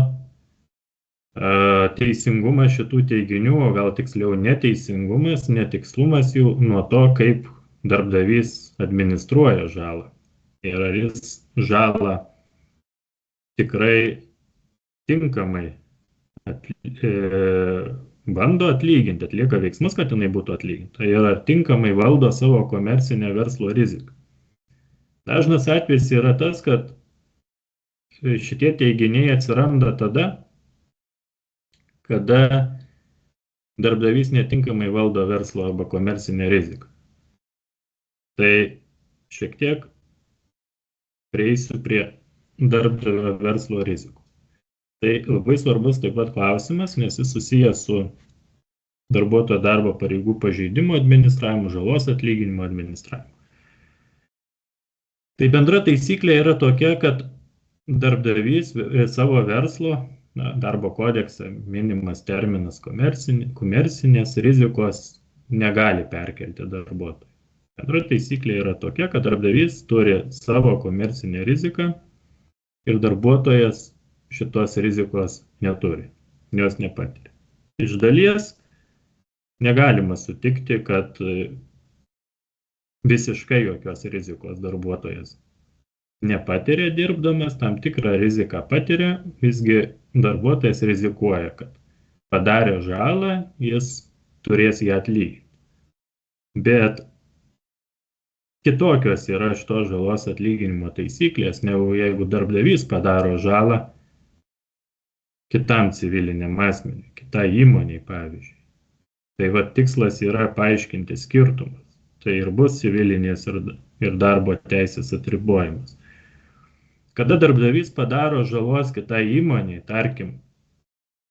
Speaker 2: teisingumas šitų teiginių, o gal tiksliau neteisingumas, netikslumas jų nuo to, kaip darbdavys administruoja žalą. Ir ar jis žalą tikrai tinkamai bando atlyginti, atlieka veiksmus, kad jinai būtų atlyginta. Ir ar tinkamai valdo savo komercinę verslo riziką. Dažnas atvejis yra tas, kad šitie teiginiai atsiranda tada, kada darbdavys netinkamai valdo verslo arba komercinę riziką. Tai šiek tiek prieisiu prie darbdavio verslo rizikų. Tai labai svarbus taip pat klausimas, nes jis susijęs su darbuotojo darbo pareigų pažeidimo administravimu, žalos atlyginimo administravimu. Tai bendra taisyklė yra tokia, kad darbdavys savo verslo, darbo kodekse minimas terminas komercinės rizikos negali perkelti darbuotojų. Bendra taisyklė yra tokia, kad darbdavys turi savo komercinę riziką ir darbuotojas šitos rizikos neturi, jos nepatiria. Iš dalies negalima sutikti, kad visiškai jokios rizikos darbuotojas nepatiria dirbdamas, tam tikrą riziką patiria, visgi darbuotojas rizikuoja, kad padarė žalą, jis turės ją atlyginti. Bet kitokios yra šitos žalos atlyginimo taisyklės, negu jeigu darbdavys padaro žalą kitam civiliniam asmeniui, kitai įmoniai, pavyzdžiui. Tai va tikslas yra paaiškinti skirtumus. Tai ir bus civilinės ir darbo teisės atribojimas. Kada darbdavys padaro žalos kitai įmoniai, tarkim,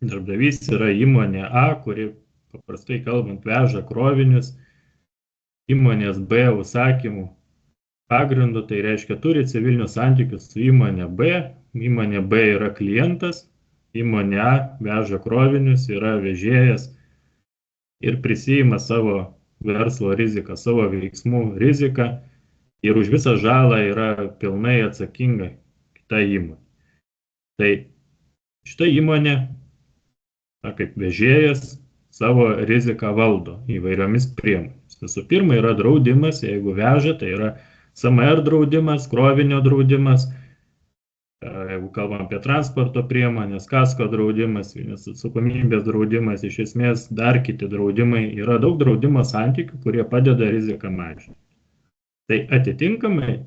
Speaker 2: darbdavys yra įmonė A, kuri, paprastai kalbant, veža krovinius įmonės B užsakymų pagrindu, tai reiškia, turi civilinius santykius su įmonė B, įmonė B yra klientas, įmonė A veža krovinius, yra vežėjas ir prisijima savo verslo riziką, savo veiksmų riziką ir už visą žalą yra pilnai atsakinga kita įmonė. Tai šita įmonė, kaip vežėjas, savo riziką valdo įvairiomis priemonėmis. Visų pirma yra draudimas, jeigu veža, tai yra SMR draudimas, krovinio draudimas, jeigu kalbam apie transporto priemonės, kasko draudimas, atsakomybės draudimas, iš esmės dar kiti draudimai, yra daug draudimo santykių, kurie padeda riziką mažinti. Tai atitinkamai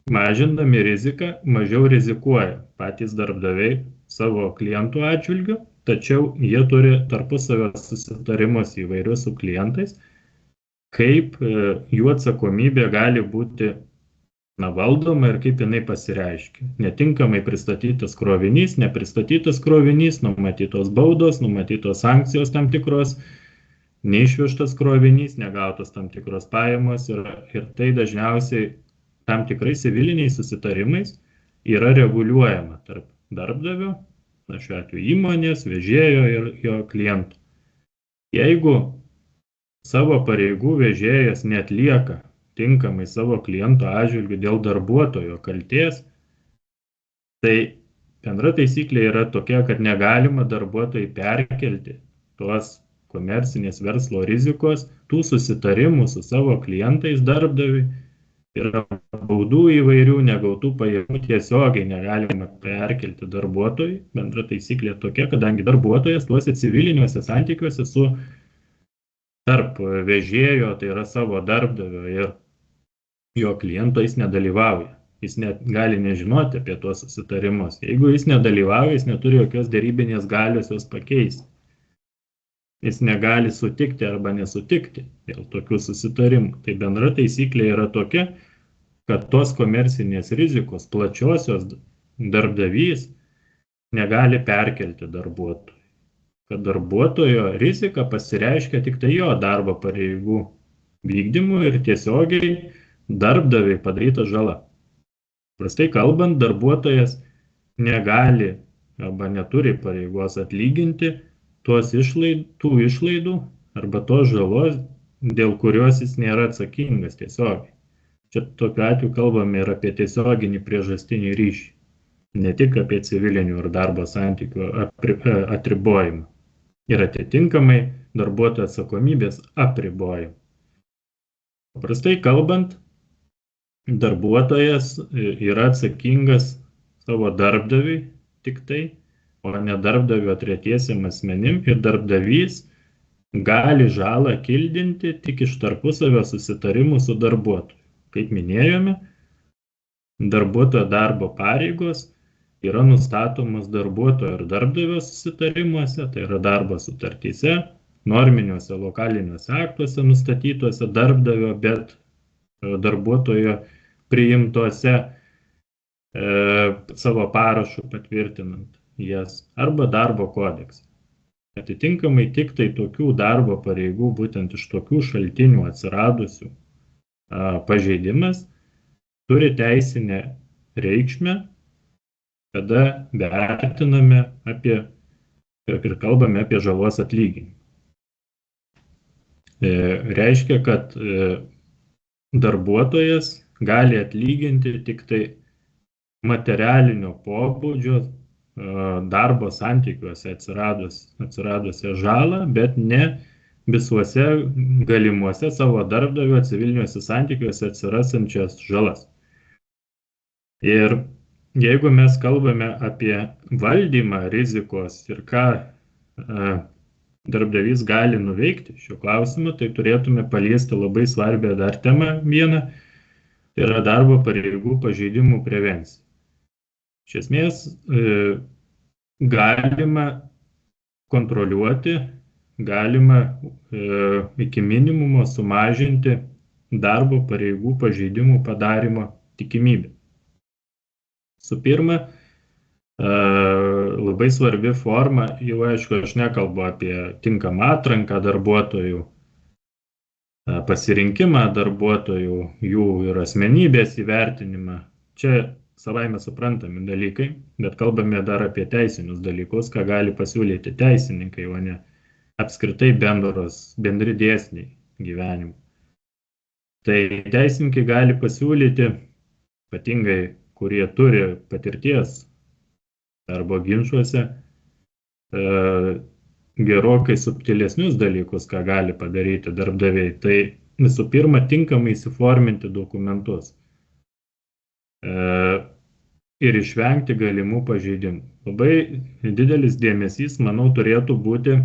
Speaker 2: mažindami riziką mažiau rizikuoja patys darbdaviai savo klientų atžvilgiu, tačiau jie turi tarpusavio susitarimus įvairius su klientais, kaip jų atsakomybė gali būti valdoma ir kaip jinai pasireiškia. Netinkamai pristatytas krovinys, nepristatytas krovinys, numatytos baudos, numatytos sankcijos tam tikros, neišvežtas krovinys, negautos tam tikros pajamos ir tai dažniausiai tam tikrais civiliniais susitarimais yra reguliuojama tarp darbdavio, šiuo atveju įmonės, vežėjo ir jo klientų. Jeigu savo pareigų vežėjas neatlieka tinkamai savo kliento atžvilgiu dėl darbuotojo kaltės, tai bendra taisyklė yra tokia, kad negalima darbuotojai perkelti tos komercinės verslo rizikos, tų susitarimų su savo klientais darbdaviui ir baudų įvairių negautų pajamų tiesiogiai negalima perkelti darbuotojui. Bendra taisyklė tokia, kadangi darbuotojas tuose civiliniuose santykiuose su tarp vežėjo, tai yra savo darbdavio ir jo kliento jis nedalyvauja. Jis net gali nežinoti apie tuos susitarimus. Jeigu jis nedalyvauja, jis neturi jokios derybinės galios juos pakeisti. Jis negali sutikti arba nesutikti dėl tokių susitarimų. Tai bendra taisyklė yra tokia, kad tos komercinės rizikos plačiosios darbdavys negali perkelti darbuotojų. Kad darbuotojo rizika pasireiškia tik tai jo darbo pareigų vykdymu ir tiesiogiai darbdaviai padaryta žala. Prastai kalbant, darbuotojas negali arba neturi pareigos atlyginti tų išlaidų arba tos žalos, dėl kurios jis nėra atsakingas tiesiogiai. Čia tokiu atveju kalbame ir apie tiesioginį priežastinį ryšį, ne tik apie civilinių ir darbo santykių atribojimą ir atitinkamai darbuotojo atsakomybės apribojimą. Paprastai kalbant, darbuotojas yra atsakingas savo darbdaviui tik tai, o ne darbdavio tretiesiem asmenim ir darbdavys gali žalą kildinti tik iš tarpusavio susitarimų su darbuotoju. Kaip minėjome, darbuotojo darbo pareigos yra nustatomos darbuotojo ir darbdavio susitarimuose, tai yra darbo sutartyse, norminiuose lokaliniuose aktuose nustatytuose darbdavio, bet darbuotojo priimtuose savo parašų patvirtinant jas, arba darbo kodekse. Atitinkamai tik tai tokių darbo pareigų, būtent iš tokių šaltinių atsiradusių pažeidimas turi teisinę reikšmę, kada vertiname apie ir kalbame apie žalos atlyginimą. Reiškia, kad darbuotojas gali atlyginti tik tai materialinio pobūdžio darbo santykiuose atsiradusią žalą, bet ne visuose galimuose savo darbdavio civiliniuose santykiuose atsirasančias žalas. Ir jeigu mes kalbame apie valdymą rizikos ir ką darbdavys gali nuveikti šiuo klausimu, tai turėtume paliesti labai svarbią dar temą vieną, tai yra darbo pareigų pažeidimų prevencija. Iš esmės, galima kontroliuoti, galima iki minimumo sumažinti darbo pareigų pažeidimų padarymo tikimybę. Su pirma, labai svarbi forma, jau aišku, aš nekalbu apie tinkamą atranką darbuotojų, pasirinkimą darbuotojų, jų ir asmenybės įvertinimą. Čia savaime suprantami dalykai, bet kalbame dar apie teisinius dalykus, ką gali pasiūlyti teisininkai, o ne apskritai bendri dėsniai gyvenimo. Tai teisininkai gali pasiūlyti, ypatingai kurie turi patirties darbo ginčuose, gerokai subtilesnius dalykus, ką gali padaryti darbdaviai. Tai visų pirma, tinkamai įsiforminti dokumentus ir išvengti galimų pažeidimų. Labai didelis dėmesys, manau, turėtų būti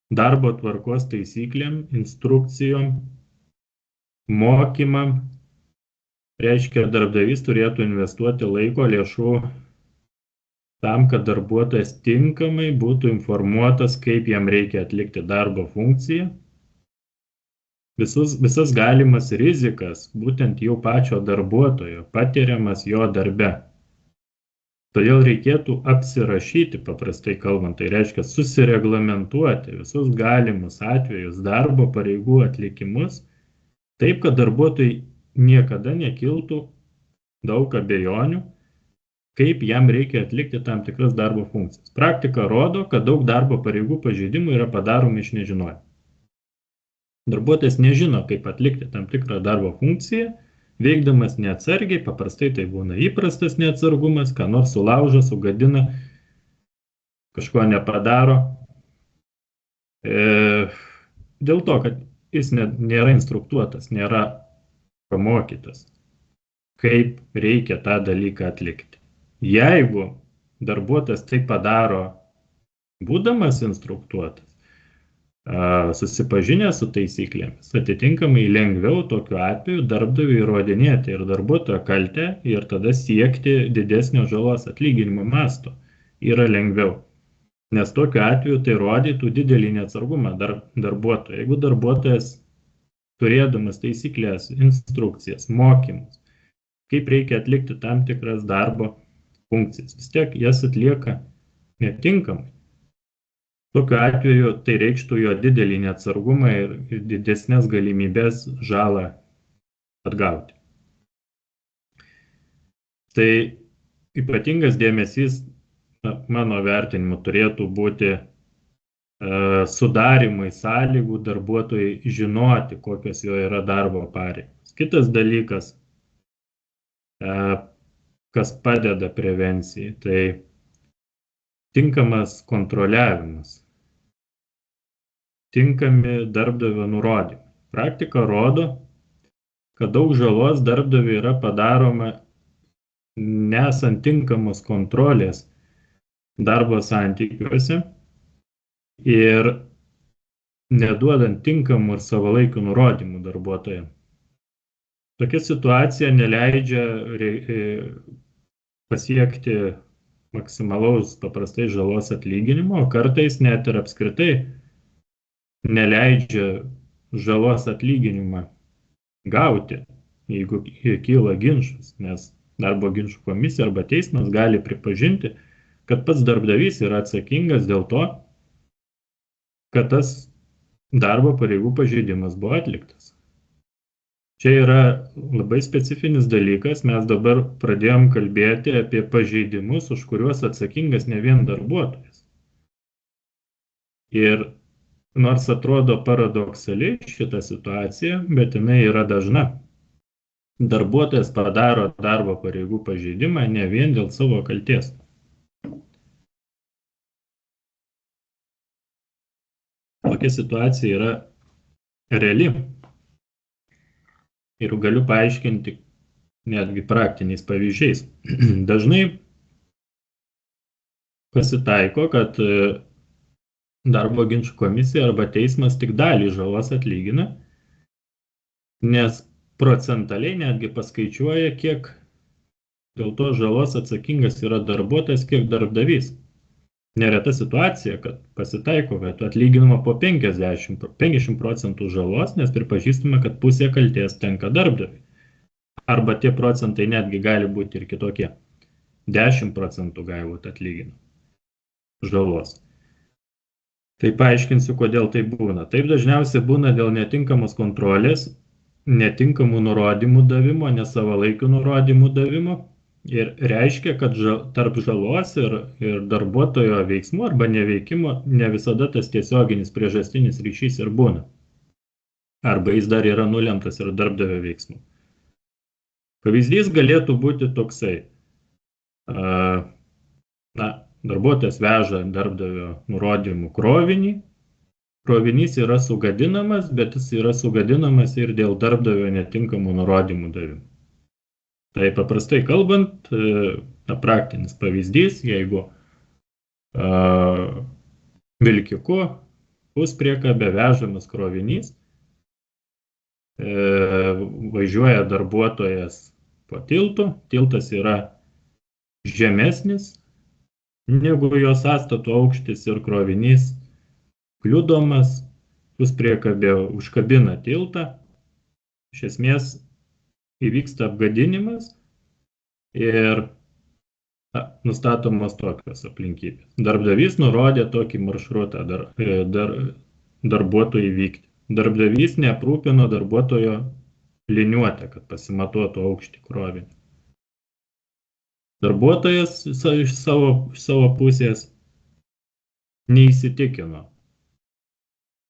Speaker 2: darbo tvarkos taisyklėm, instrukcijom, mokymam. Reiškia, darbdavys turėtų investuoti laiko, lėšų tam, kad darbuotojas tinkamai būtų informuotas, kaip jam reikia atlikti darbo funkciją. Visas galimas rizikas, būtent jau pačio darbuotojo, patiriamas jo darbe. Todėl reikėtų apsirašyti, paprastai kalbant, tai reiškia susireglamentuoti visus galimus atvejus darbo pareigų atlikimus, taip, kad darbuotojai niekada nekiltų daug abejonių, kaip jam reikia atlikti tam tikras darbo funkcijas. Praktika rodo, kad daug darbo pareigų pažeidimų yra padaromi iš nežinojimo. Darbuotojas nežino, kaip atlikti tam tikrą darbo funkciją, veikdamas neatsargiai, paprastai tai būna įprastas neatsargumas, ką nors sulaužo, sugadina, kažko nepadaro. Dėl to, kad jis nėra instruktuotas, nėra pamokytas, kaip reikia tą dalyką atlikti. Jeigu darbuotojas tai padaro, būdamas instruktuotas, susipažinę su taisyklėmis, atitinkamai lengviau tokiu atveju darbdaviui įrodinėti ir darbuotojo kaltę ir tada siekti didesnio žalos atlyginimo masto yra lengviau. Nes tokiu atveju tai rodytų didelį neatsargumą darbuotojo. Jeigu darbuotojas turėdamas taisyklės, instrukcijas, mokymus, kaip reikia atlikti tam tikras darbo funkcijas, vis tiek jas atlieka netinkamai. Tokiu atveju tai reikštų jo didelį neatsargumą ir didesnės galimybės žalą atgauti. Tai ypatingas dėmesys, mano vertinimu, turėtų būti sudarimai sąlygų darbuotojai žinoti, kokios jo yra darbo pareigos. Kitas dalykas, kas padeda prevencijai, tai tinkamas kontroliavimas, tinkami darbdavio nurodymai. Praktika rodo, kad daug žalos darbdaviui yra padaroma nesant tinkamos kontrolės darbo santykiuose ir neduodant tinkamų ir savalaikių nurodymų darbuotojams. Tokia situacija neleidžia pasiekti maksimalaus paprastai žalos atlyginimo, o kartais net ir apskritai neleidžia žalos atlyginimą gauti, jeigu kyla ginčas, nes darbo ginčų komisija arba teismas gali pripažinti, kad pats darbdavys yra atsakingas dėl to, kad tas darbo pareigų pažeidimas buvo atliktas. Čia yra labai specifinis dalykas, mes dabar pradėjom kalbėti apie pažeidimus, už kuriuos atsakingas ne vien darbuotojas. Ir nors atrodo paradoksaliai šita situacija, bet jinai yra dažna. Darbuotojas padaro darbo pareigų pažeidimą ne vien dėl savo kaltės. Tokia situacija yra reali. Ir galiu paaiškinti netgi praktiniais pavyzdžiais. Dažnai pasitaiko, kad darbo ginčų komisija arba teismas tik dalį žalos atlygina, nes procentaliai netgi paskaičiuoja, kiek dėl to žalos atsakingas yra darbuotojas, kiek darbdavys. Nereta situacija, kad pasitaiko, kad atlyginama po 50% žalos, nes pripažįstama, kad pusė kaltės tenka darbdaviui. Arba tie procentai netgi gali būti ir kitokie. 10% gali būti atlyginama žalos. Tai paaiškinsiu, kodėl tai būna. Taip dažniausiai būna dėl netinkamos kontrolės, netinkamų nurodymų davimo, nesavalaikių nurodymų davimo. Ir reiškia, kad tarp žalos ir darbuotojo veiksmų arba neveikimo ne visada tas tiesioginis priežastinis ryšys ir būna. Arba jis dar yra nulemtas ir darbdavio veiksmų. Pavyzdys galėtų būti toksai. Darbuotojas veža darbdavio nurodymų krovinį. Krovinys yra sugadinamas, bet jis yra sugadinamas ir dėl darbdavio netinkamų nurodymų davimo. Tai paprastai kalbant, praktinis pavyzdys, jeigu vilkiku puspriekabę vežamas krovinys, važiuoja darbuotojas po tiltu, tiltas yra žemesnis negu jo sąstato aukštis ir krovinys kliudomas, puspriekabė užkabina tiltą, iš esmės įvyksta apgadinimas ir nustatomos tokios aplinkybės. Darbdavys nurodė tokį maršrutą darbuotojui vykti. Darbdavys neaprūpino darbuotojo liniuotę, kad pasimatuotų aukštį krovinį. Darbuotojas iš savo pusės neįsitikino,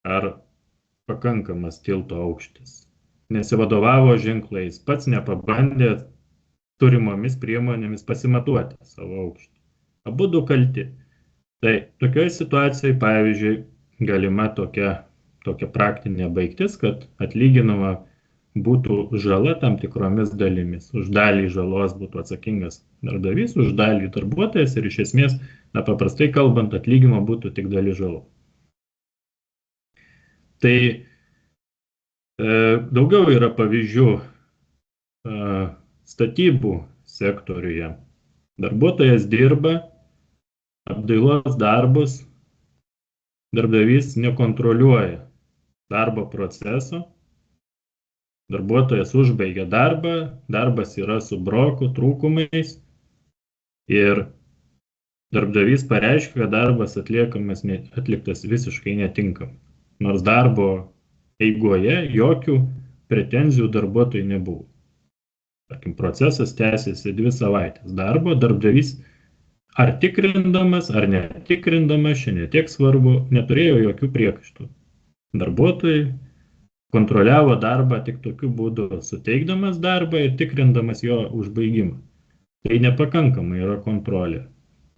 Speaker 2: ar pakankamas tilto aukštis. Nesivadovavo ženklais, pats nepabandė turimomis priemonėmis pasimatuoti savo aukštį. Abudu kalti. Tai tokioje situacijoje, pavyzdžiui, galima tokia praktinė baigtis, kad atlyginama būtų žala tam tikromis dalimis. Už dalį žalos būtų atsakingas darbdavys, už dalį darbuotojas ir iš esmės, paprastai kalbant, atlyginimo būtų tik dalis žalos. Tai daugiau yra pavyzdžių statybų sektoriuje. Darbuotojas dirba apdailos darbus, darbdavys nekontroliuoja darbo proceso, darbuotojas užbaigia darbą, darbas yra su broku, trūkumais ir darbdavys pareiškia, kad darbas atliktas visiškai netinkamai. Nors darbo eigoje jokių pretenzijų darbuotojui nebuvo. Tarkim, procesas tęsiasi 2 savaitės darbo, darbdavys ar tikrindamas, ar netikrindamas, čia netiek svarbu, neturėjo jokių priekaištų. Darbuotojai kontroliavo darbą tik tokiu būdu, suteikdamas darbą ir tikrindamas jo užbaigimą. Tai nepakankamai yra kontrolė.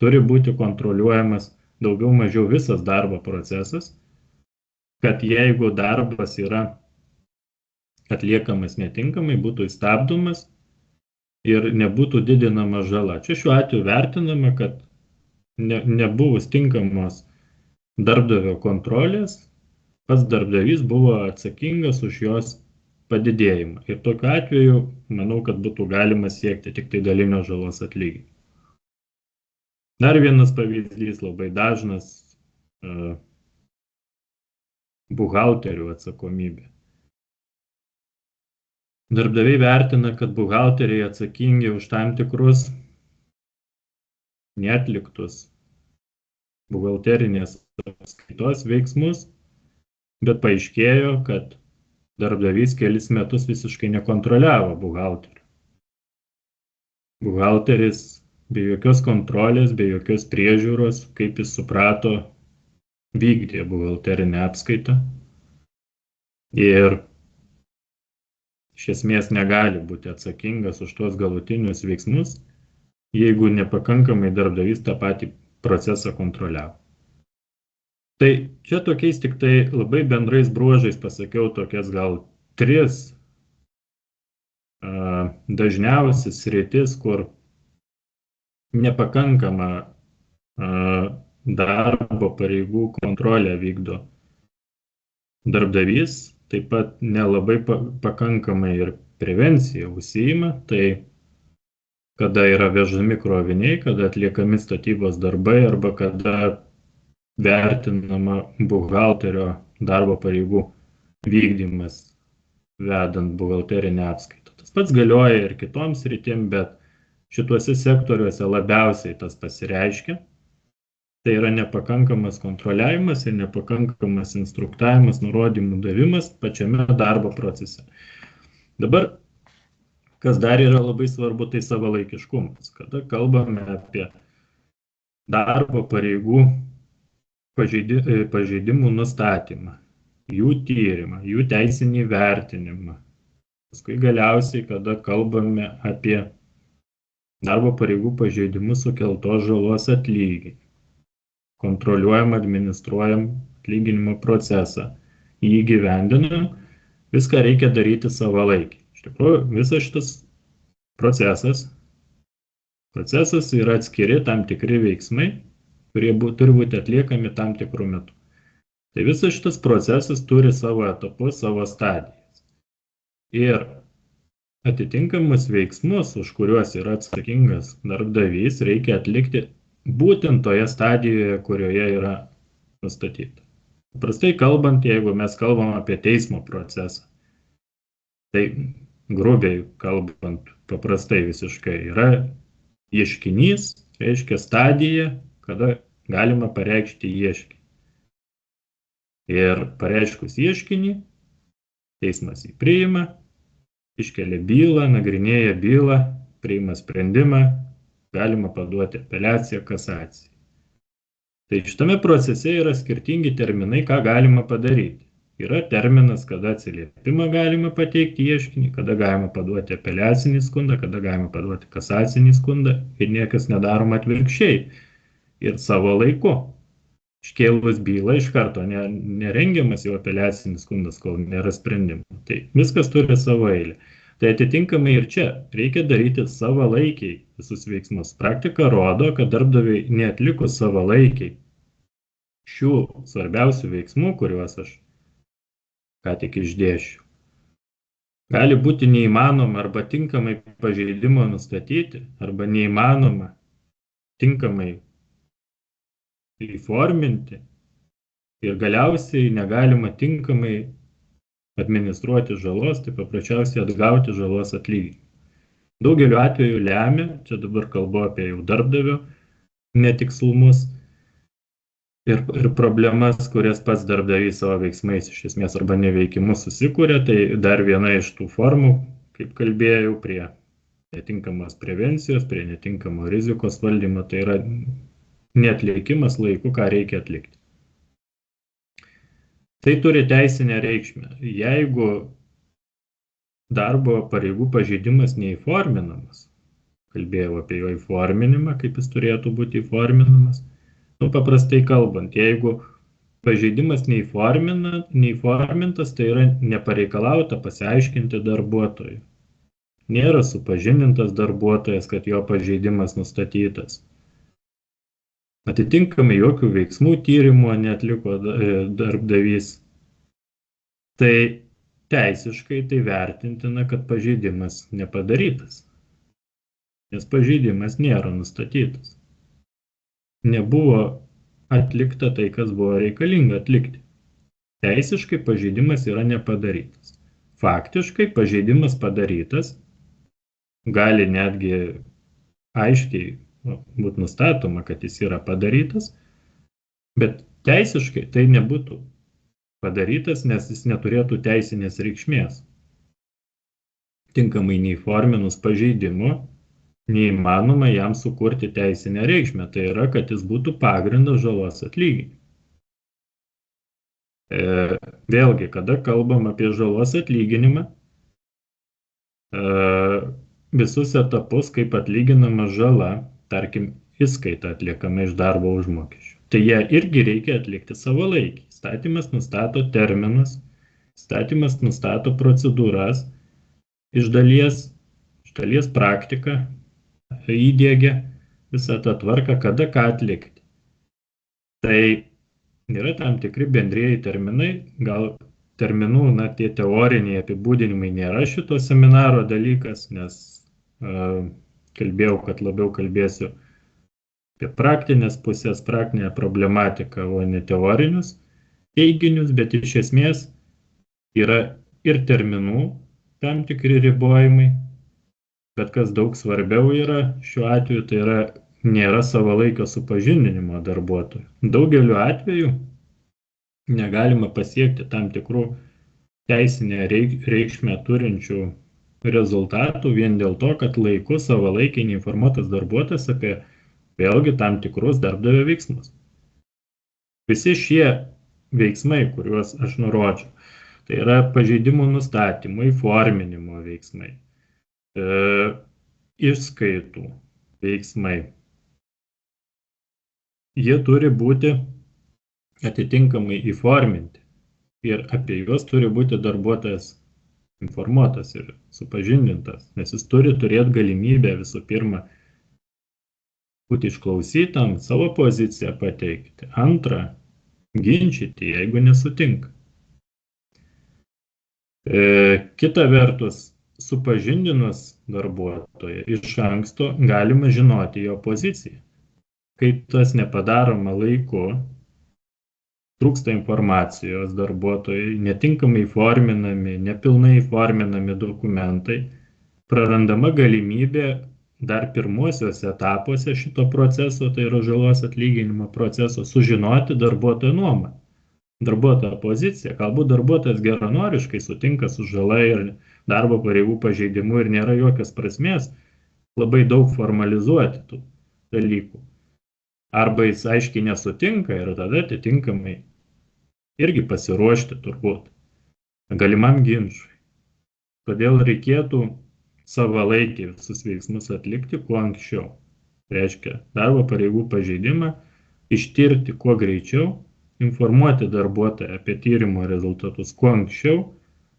Speaker 2: Turi būti kontroliuojamas daugiau mažiau visas darbo procesas, kad jeigu darbas yra atliekamas netinkamai, būtų stabdomas ir nebūtų didinama žala. Čia šiuo atveju vertinama, kad nebuvus tinkamos darbdavio kontrolės, pats darbdavys buvo atsakingas už jos padidėjimą. Ir tokiu atveju, manau, kad būtų galima siekti tik tai dalinio žalos atlyginimo. Dar vienas pavyzdys labai dažnas - buhalterių atsakomybė. Darbdaviai vertina, kad buhalteriai atsakingi už tam tikrus neatliktus buhalterinės apskaitos veiksmus, bet paaiškėjo, kad darbdavys kelis metus visiškai nekontroliavo buhalterių. Buhalteris be jokios kontrolės, be jokios priežiūros, kaip jis suprato, vykdė buhalterinę apskaitą ir iš esmės negali būti atsakingas už tuos galutinius veiksmus, jeigu nepakankamai darbdavys tą patį procesą kontroliavo. Tai čia tokiais tik tai labai bendrais bruožais pasakiau tokias gal 3 dažniausias sritis, kur nepakankama darbo pareigų kontrolę vykdo darbdavys, taip pat nelabai pakankamai ir prevencija užsiima, tai kada yra vežami kroviniai, kada atliekami statybos darbai arba kada vertinama buhalterio darbo pareigų vykdymas vedant buhalterinę apskaitą. Tas pats galioja ir kitoms sritim, bet šituose sektoriuose labiausiai tas pasireiškia. Tai yra nepakankamas kontroliavimas ir nepakankamas instruktavimas, nurodymų davimas pačiame darbo procese. Dabar, kas dar yra labai svarbu, tai savalaikiškumas. Kada kalbame apie darbo pareigų pažeidimų nustatymą, jų tyrimą, jų teisinį vertinimą. Paskui galiausiai, kada kalbame apie darbo pareigų pažeidimus sukeltos žalos atlyginimą, kontroliuojam, administruojam atlyginimo procesą, jį įgyvendinam, viską reikia daryti savalaikiai. Iš tikrųjų, visas šitas procesas yra atskiri tam tikri veiksmai, kurie turi būti atliekami tam tikrų metų. Tai visas šitas procesas turi savo etapus, savo stadijas. Ir atitinkamus veiksmus, už kuriuos yra atsakingas darbdavys, reikia atlikti būtent toje stadijoje, kurioje yra nustatyta. Paprastai kalbant, jeigu mes kalbam apie teismo procesą, tai grubiai kalbant, paprastai visiškai yra ieškinys, reiškia stadija, kada galima pareikšti ieškinį. Ir pareiškus ieškinį, teismas jį priima, iškelia bylą, nagrinėja bylą, priima sprendimą, galima paduoti apeliaciją, kasaciją. Tai šitame procese yra skirtingi terminai, ką galima padaryti. Yra terminas, kada atsiliepimą galima pateikti ieškinį, kada galima paduoti apeliacinį skundą, kada galima paduoti kasacinį skundą ir niekas nedaroma atvirkščiai. Ir savo laiku. Iškėlus bylą iš karto nerengiamas jau apeliacinis skundas, kol nėra sprendimo. Tai viskas turi savo eilę. Tai atitinkamai ir čia reikia daryti savalaikiai visus veiksmus. Praktika rodo, kad darbdaviai neatlikus savalaikiai šių svarbiausių veiksmų, kuriuos aš ką tik išdėsčiau, gali būti neįmanoma arba tinkamai pažeidimo nustatyti, arba neįmanoma tinkamai įforminti ir galiausiai negalima tinkamai administruoti žalos, tai paprasčiausiai atgauti žalos atlyginimą. Daugeliu atveju lemia, čia dabar kalbu apie jau darbdavio netikslumus ir problemas, kurias pats darbdavys savo veiksmais iš esmės arba neveikimus susikūrė, tai dar viena iš tų formų, kaip kalbėjau, prie netinkamos prevencijos, prie netinkamo rizikos valdymo, tai yra neatlikimas laiku, ką reikia atlikti. Tai turi teisinę reikšmę. Jeigu darbo pareigų pažeidimas neįforminamas, kalbėjau apie jo įforminimą, kaip jis turėtų būti įforminamas, paprastai kalbant, jeigu pažeidimas neįformintas, tai yra nepareikalauta pasiaiškinti darbuotojui. Nėra supažindintas darbuotojas, kad jo pažeidimas nustatytas. Atitinkamai jokių veiksmų tyrimo neatliko darbdavys. Tai teisiškai tai vertintina, kad pažeidimas nepadarytas, nes pažeidimas nėra nustatytas. Nebuvo atlikta tai, kas buvo reikalinga atlikti. Teisiškai pažeidimas yra nepadarytas. Faktiškai pažeidimas padarytas, gali netgi aiškiai būti nustatoma, kad jis yra padarytas, bet teisiškai tai nebūtų padarytas, nes jis neturėtų teisinės reikšmės. Tinkamai neįforminus pažeidimo, neįmanoma jam sukurti teisinę reikšmę. Tai yra, kad jis būtų pagrindas žalos atlyginimui. Vėlgi, kada kalbam apie žalos atlyginimą, visus etapus, kaip atlyginama žala, tarkim, įskaita atliekama iš darbo užmokesčio. Tai ją irgi reikia atlikti savalaikiai. Įstatymas nustato terminus, įstatymas nustato procedūras, iš dalies praktika įdiegia visą tą tvarką, kada ką atlikti. Tai yra tam tikri bendrieji terminai, gal terminų, tie teoriniai apibūdinimai nėra šito seminaro dalykas, nes kalbėjau, kad labiau kalbėsiu apie praktinės pusės, praktinę problematiką, o ne teorinius teiginius, bet iš esmės yra ir terminų tam tikri ribojimai, bet kas daug svarbiau yra šiuo atveju, tai yra nėra savalaikio supažindinimo darbuotojų. Daugeliu atveju negalima pasiekti tam tikrų teisinę reikšmę turinčių rezultatų vien dėl to, kad laiku savalaikiai neinformuotas darbuotojas apie vėlgi tam tikrus darbdavio veiksmus. Visi šie veiksmai, kuriuos aš nurodžiau, tai yra pažeidimų nustatymo, įforminimo veiksmai, išskaitų veiksmai. Jie turi būti atitinkamai įforminti ir apie juos turi būti darbuotojas informuotas ir supažindintas, nes jis turi turėti galimybę visų pirma būti išklausytam, savo poziciją pateikti. Antra, ginčyti, jeigu nesutinka. Kita vertus, supažindinus darbuotoją iš anksto galima žinoti jo poziciją. Kai tas nepadaroma laiku, trūksta informacijos darbuotojai, netinkamai forminami, nepilnai forminami dokumentai, prarandama galimybė dar pirmuosiuose etapuose šito proceso, tai yra žalos atlyginimo proceso, sužinoti darbuotojo nuomonę, darbuotojo poziciją. Galbūt darbuotojas geranoriškai sutinka su žala ir darbo pareigų pažeidimu ir nėra jokios prasmės labai daug formalizuoti tų dalykų. Arba jis aiškiai nesutinka ir tada atitinkamai irgi pasiruošti turbūt galimam ginčui. Todėl reikėtų savalaikiai visus veiksmus atlikti kuo anksčiau. Reiškia, darbo pareigų pažeidimą ištirti kuo greičiau, informuoti darbuotoją apie tyrimo rezultatus kuo anksčiau,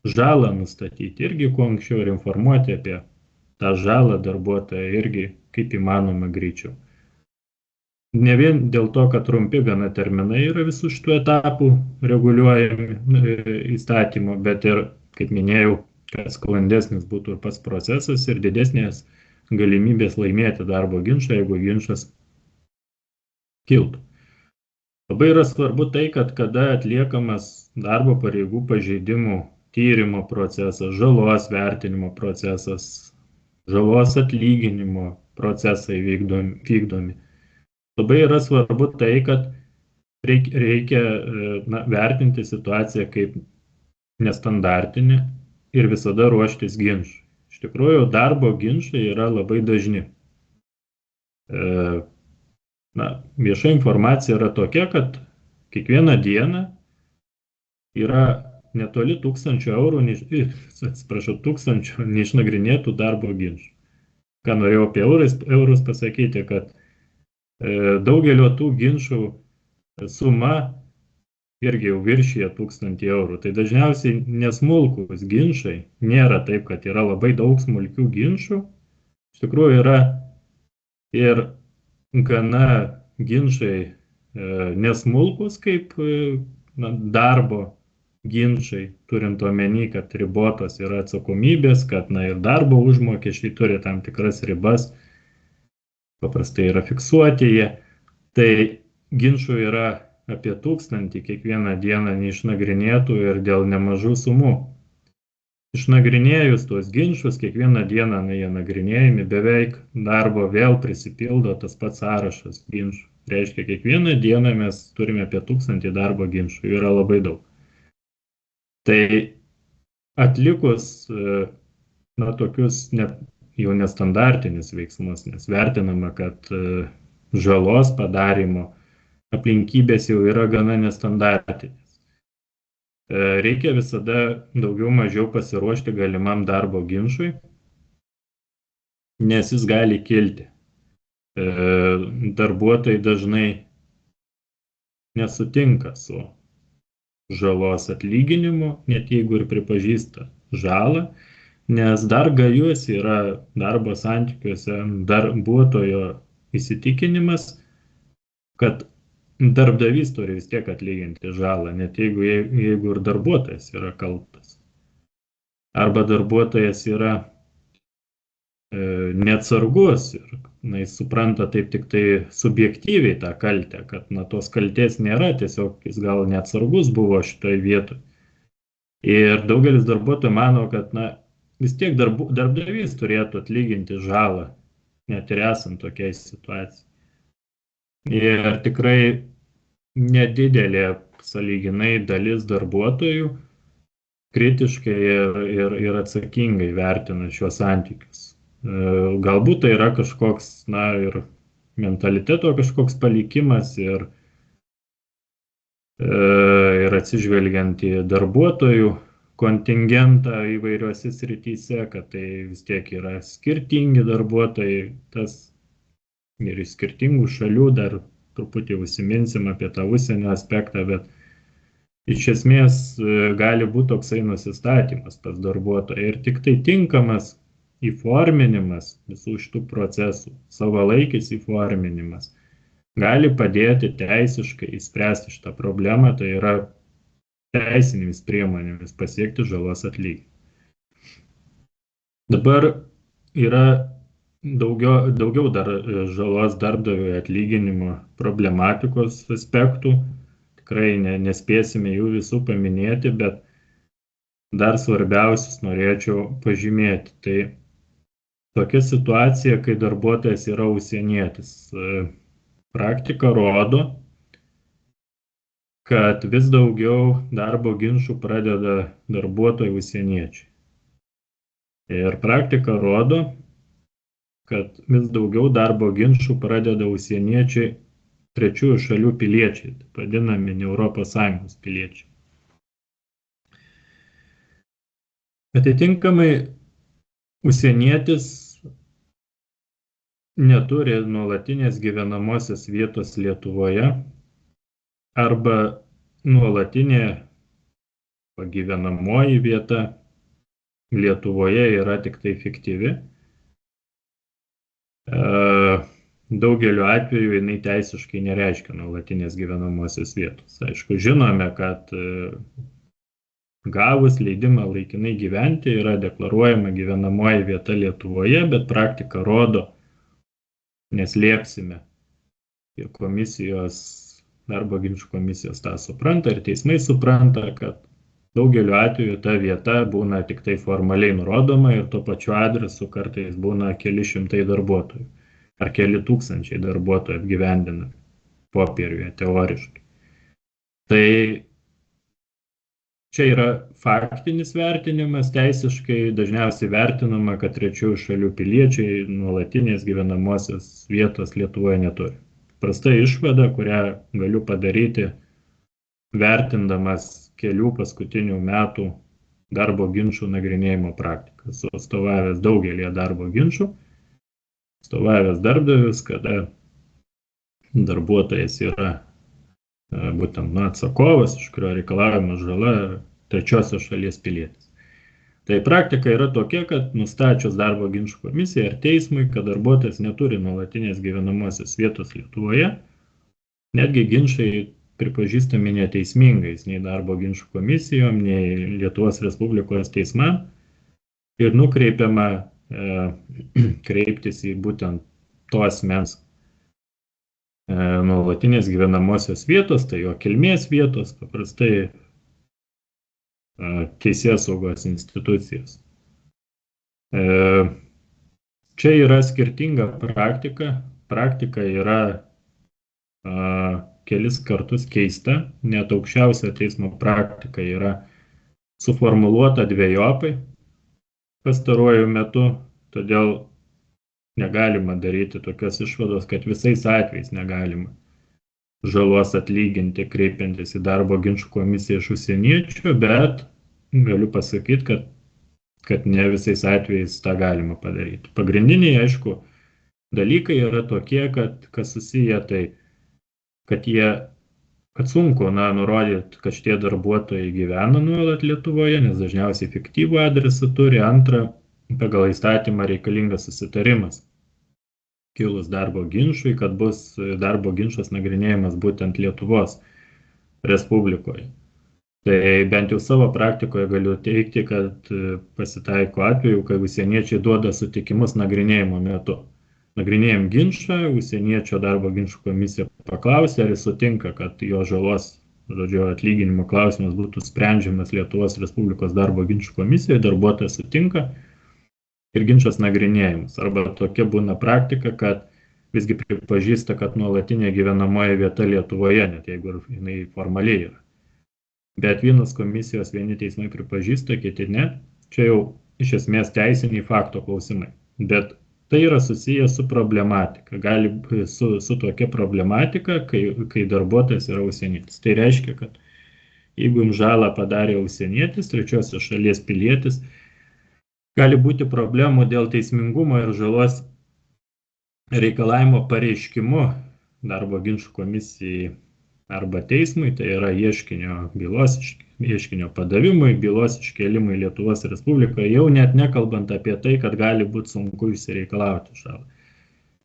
Speaker 2: žalą nustatyti irgi kuo anksčiau ir informuoti apie tą žalą darbuotoją irgi kaip įmanoma greičiau. Ne vien dėl to, kad trumpi gana terminai yra visų šitų etapų reguliuojami įstatymo, bet ir, kaip minėjau, kad sklandesnis būtų ir pats procesas ir didesnės galimybės laimėti darbo ginčą, jeigu ginčas kiltų. Labai yra svarbu tai, kad kada atliekamas darbo pareigų pažeidimų tyrimo procesas, žalos vertinimo procesas, žalos atlyginimo procesai vykdomi. Labai yra svarbu tai, kad reikia vertinti situaciją kaip nestandartinį ir visada ruoštis ginčui. Iš tikrųjų, darbo ginčai yra labai dažni. Vieša informacija yra tokia, kad kiekvieną dieną yra netoli 1000 eurų, neišnagrinėtų darbo ginčų. Ką norėjau apie eurus pasakyti, kad daugelio tų ginčų suma irgi jau viršyje 1000 eurų. Tai dažniausiai nesmulkūs ginčai, nėra taip, kad yra labai daug smulkių ginčų. Iš tikrųjų yra ir gana ginčai nesmulkūs kaip darbo ginčiai, turint omeny, kad ribotos yra atsakomybės, kad ir darbo užmokesčiai turi tam tikras ribas, paprastai yra fiksuoti jie, tai ginčių yra apie 1000 kiekvieną dieną neišnagrinėtų ir dėl nemažų sumų. Išnagrinėjus tuos ginčius, kiekvieną dieną jie nagrinėjami, beveik darbo vėl prisipildo tas pats sąrašas ginčių. Reiškia, kiekvieną dieną mes turime apie 1000 darbo ginčių, jų yra labai daug. Tai atlikus tokius jau nestandartinius veiksmus, nes vertinama, kad žalos padarimo aplinkybės jau yra gana nestandartinės. Reikia visada daugiau mažiau pasiruošti galimam darbo ginčui, nes jis gali kilti. Darbuotojai dažnai nesutinka su žalos atlyginimu, net jeigu ir pripažįsta žalą, nes dar gajus yra darbo santykiuose darbuotojo įsitikinimas, kad darbdavys turi vis tiek atlyginti žalą, net jeigu ir darbuotojas yra kaltas. Arba darbuotojas yra neatsargus ir jis supranta taip tik tai subjektyviai tą kaltę, kad tos kaltės nėra, tiesiog jis gal neatsargus buvo šitoje vietoje. Ir daugelis darbuotojų mano, kad vis tiek darbdavys turėtų atlyginti žalą, net ir esant tokiai situacijai. Ir tikrai nedidelė sąlyginai dalis darbuotojų kritiškai ir atsakingai vertina šiuos santykius. Galbūt tai yra kažkoks, ir mentaliteto kažkoks palikimas ir atsižvelgiant į darbuotojų kontingentą įvairiuose srityse, kad tai vis tiek yra skirtingi darbuotojai, ir iš skirtingų šalių, dar truputį užsiminsim apie tą užsienio aspektą, bet iš esmės gali būti toksai nusistatymas pas darbuotoją ir tik tai tinkamas įforminimas visų šitų procesų, savalaikis įforminimas, gali padėti teisiškai įspręsti šitą problemą, tai yra teisinėmis priemonėmis pasiekti žalos atlyginimą. Dabar yra daugiau dar žalos darbdaviui atlyginimo problematikos aspektų. Tikrai nespėsime jų visų paminėti, bet dar svarbiausius norėčiau pažymėti. Tai tokia situacija, kai darbuotojas yra užsienietis. Praktika rodo, kad vis daugiau darbo ginčų pradeda darbuotojai užsieniečiai. Ir praktika rodo, kad vis daugiau darbo ginčų pradeda užsieniečiai trečiųjų šalių piliečiai, taip vadinami ES piliečiai. Atitinkamai, užsienietis neturi nuolatinės gyvenamosios vietos Lietuvoje arba nuolatinė gyvenamoji vieta Lietuvoje yra tik tai fiktyvi. Daugeliu atveju jinai teisiškai nereiškia nuolatinės gyvenamosios vietos. Aišku, žinome, kad gavus leidimą laikinai gyventi yra deklaruojama gyvenamoji vieta Lietuvoje, bet praktika rodo, neslėpsime, ir darbo ginčų komisijos tą supranta ir teismai supranta, kad daugeliu atveju ta vieta būna tik tai formaliai nurodoma ir tuo pačiu adresu kartais būna keli šimtai darbuotojų ar keli tūkstančiai darbuotojų apgyvendinami popieriuje teoriškai. Tai čia yra faktinis vertinimas, teisiškai dažniausiai vertinama, kad trečiųjų šalių piliečiai nuolatinės gyvenamosios vietos Lietuvoje neturi. Prasta išvada, kurią galiu padaryti vertindamas kelių paskutinių metų darbo ginčų nagrinėjimo praktiką. Esu atstovavęs daugelį darbo ginčų, atstovavęs darbdavius, kada darbuotojas yra būtent atsakovas, iš kurio reikalaujama žala trečiosios šalies pilietis. Tai praktika yra tokia, kad nustačius darbo ginčų komisijai ar teismui, kad darbuotojas neturi nuolatinės gyvenamosios vietos Lietuvoje, netgi ginčai pripažįstami neteismingais nei darbo ginčų komisijom, nei Lietuvos Respublikos teismam ir nukreipiama kreiptis į būtent to asmens nuolatinės gyvenamosios vietos, tai jo kilmės vietos, paprastai teisėsaugos institucijas. Čia yra skirtinga praktika. Praktika yra kelis kartus keista, net aukščiausio teismo praktika yra suformuluota dvejopai pastaruoju metu, todėl negalima daryti tokios išvados, kad visais atvejais negalima žalos atlyginti, kreipiantis į darbo ginčų komisiją iš užsieniečių, bet galiu pasakyti, kad ne visais atvejais tą galima padaryti. Pagrindiniai, aišku, dalykai yra tokie, kas susiję, tai kad sunku nurodyti, kad šitie darbuotojai gyvena nuolat Lietuvoje, nes dažniausiai fiktyvų adresą turi. Antra, pagal įstatymą reikalingas susitarimas kilus darbo ginčui, kad bus darbo ginčas nagrinėjimas būtent Lietuvos Respublikoje. Tai bent jau savo praktikoje galiu teikti, kad pasitaiko atveju, kai užsieniečiai duoda sutikimus nagrinėjimo metu. Nagrinėjom ginčą, užsieniečio darbo ginčų komisija paklausė, ar jis sutinka, kad jo žalos, atlyginimo klausimas būtų sprendžiamas Lietuvos Respublikos darbo ginčų komisijoje, darbuotojas sutinka ir ginčas nagrinėjimas. Arba tokia būna praktika, kad visgi pripažįsta, kad nuolatinė gyvenamoji vieta Lietuvoje, net jeigu jinai formaliai yra. Bet vienos komisijos, vieni teismai pripažįsta, kiti ne. Čia jau iš esmės teisiniai fakto klausimai. Bet tai yra susijęs su problematika. Gali su tokia problematika, kai darbuotojas yra užsienietis. Tai reiškia, kad jeigu jums žalą padarė užsienietis, trečiosios šalies pilietis, gali būti problemų dėl teismingumo ir žalos reikalavimo pareiškimu darbo ginčų komisijai arba teismui, tai yra ieškinio padavimui, bylos iškėlimui Lietuvos Respublikoje, jau net nekalbant apie tai, kad gali būti sunku išsireikalauti žalą,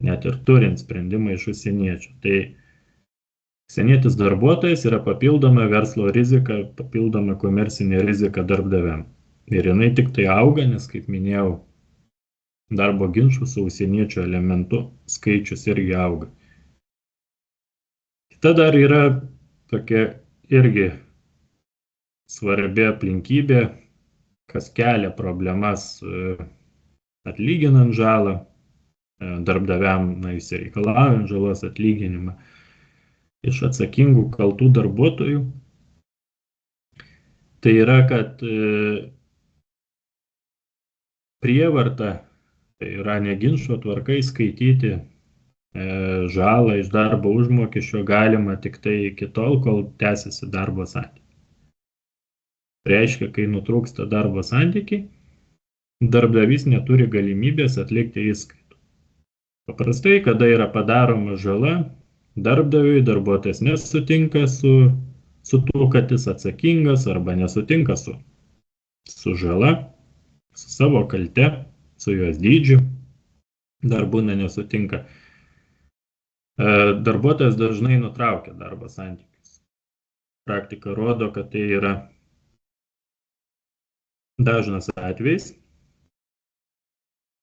Speaker 2: net ir turint sprendimą iš užsieniečio. Tai užsienietis darbuotojas yra papildoma verslo rizika, papildoma komercinė rizika darbdaviam. Ir jinai tik tai auga, nes, kaip minėjau, darbo ginčų su užsieniečio elementu skaičius irgi auga. Kita dar yra tokia irgi svarbi aplinkybė, kas kelia problemas atlyginant žalą, darbdaviam išsireikalaujant žalos atlyginimą iš atsakingų kaltų darbuotojų. Tai yra, kad prievarta, tai yra neginčo tvarka įskaityti žalą iš darbo užmokesčio galima tik tai iki tol, kol tęsiasi darbo santykiai. Reiškia, kai nutrūksta darbo santykiai, darbdavys neturi galimybės atlikti įskaitų. Paprastai, kada yra padaroma žala, darbdaviui darbuotojas nesutinka su tuo, kad jis atsakingas, arba nesutinka su žala, su savo kalte, su jos dydžiu, dar būna nesutinka. Darbuotojas dažnai nutraukia darbo santykius. Praktika rodo, kad tai yra dažnas atvejis.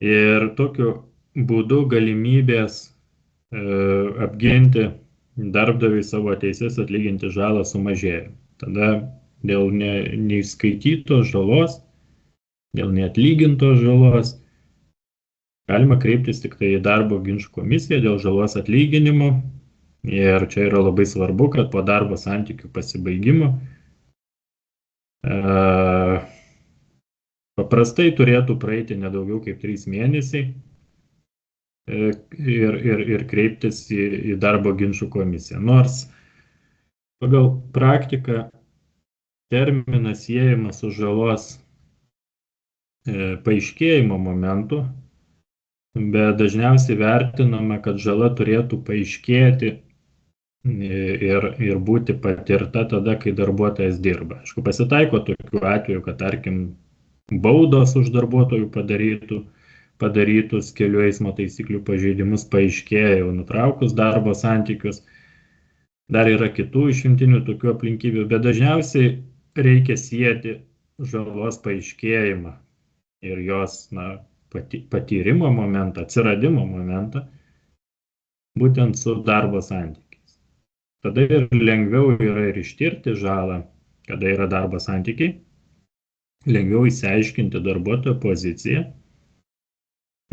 Speaker 2: Ir tokiu būdu galimybės apginti darbdaviui savo teises atlyginti žalą sumažėja. Tada dėl neįskaitytos žalos, dėl neatlygintos žalos galima kreiptis tik tai į darbo ginčų komisiją dėl žalos atlyginimo. Ir čia yra labai svarbu, kad po darbo santykių pasibaigimo paprastai turėtų praeiti nedaugiau kaip 3 mėnesiai ir kreiptis į darbo ginčų komisiją. Nors pagal praktiką terminas siejamas su žalos paaiškėjimo momentu, bet dažniausiai vertinama, kad žala turėtų paaiškėti ir būti patirta tada, kai darbuotojas dirba. Aišku, pasitaiko tokių atvejų, kad, tarkim, baudos už darbuotojų padarytus kelių eismo taisyklių pažeidimus paaiškėja jau nutraukus darbo santykius, Dar yra kitų išimtinių tokių aplinkybių, bet dažniausiai reikia sieti žalos paaiškėjimą ir jos patyrimo momentą, atsiradimo momentą būtent su darbo santykiais. Tada ir lengviau yra ir ištirti žalą, kada yra darbo santykiai, lengviau įsiaiškinti darbuotojo poziciją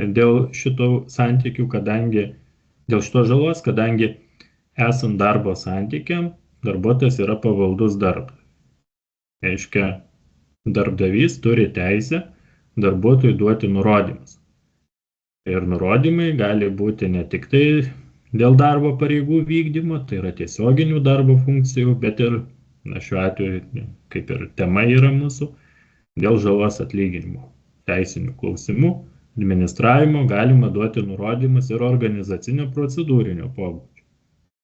Speaker 2: dėl šitų santykių, dėl šitos žalos, kadangi esant darbo santykiam, darbuotojas yra pavaldus darbdaviui. Reiškia, darbdavys turi teisę darbuotojui duoti nurodymus. Ir nurodymai gali būti ne tik tai dėl darbo pareigų vykdymo, tai yra tiesioginių darbo funkcijų, bet ir, šiuo atveju, kaip ir tema yra mūsų, dėl žalos atlyginimo, teisinių klausimų, administravimo galima duoti nurodymus ir organizacinio procedūrinio pobūdžio.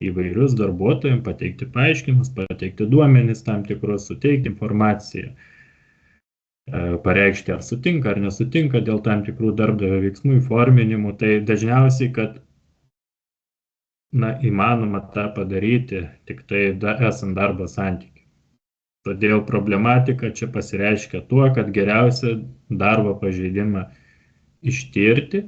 Speaker 2: Įvairius darbuotojams pateikti paaiškinimus, pateikti duomenis tam tikrus, suteikti informaciją, pareikšti ar sutinka ar nesutinka dėl tam tikrų darbdavio veiksmų įforminimų. Tai dažniausiai, kad įmanoma tą padaryti tik tai esant darbo santykiui. Todėl problematika čia pasireiškia tuo, kad geriausia darbo pažeidimą ištirti,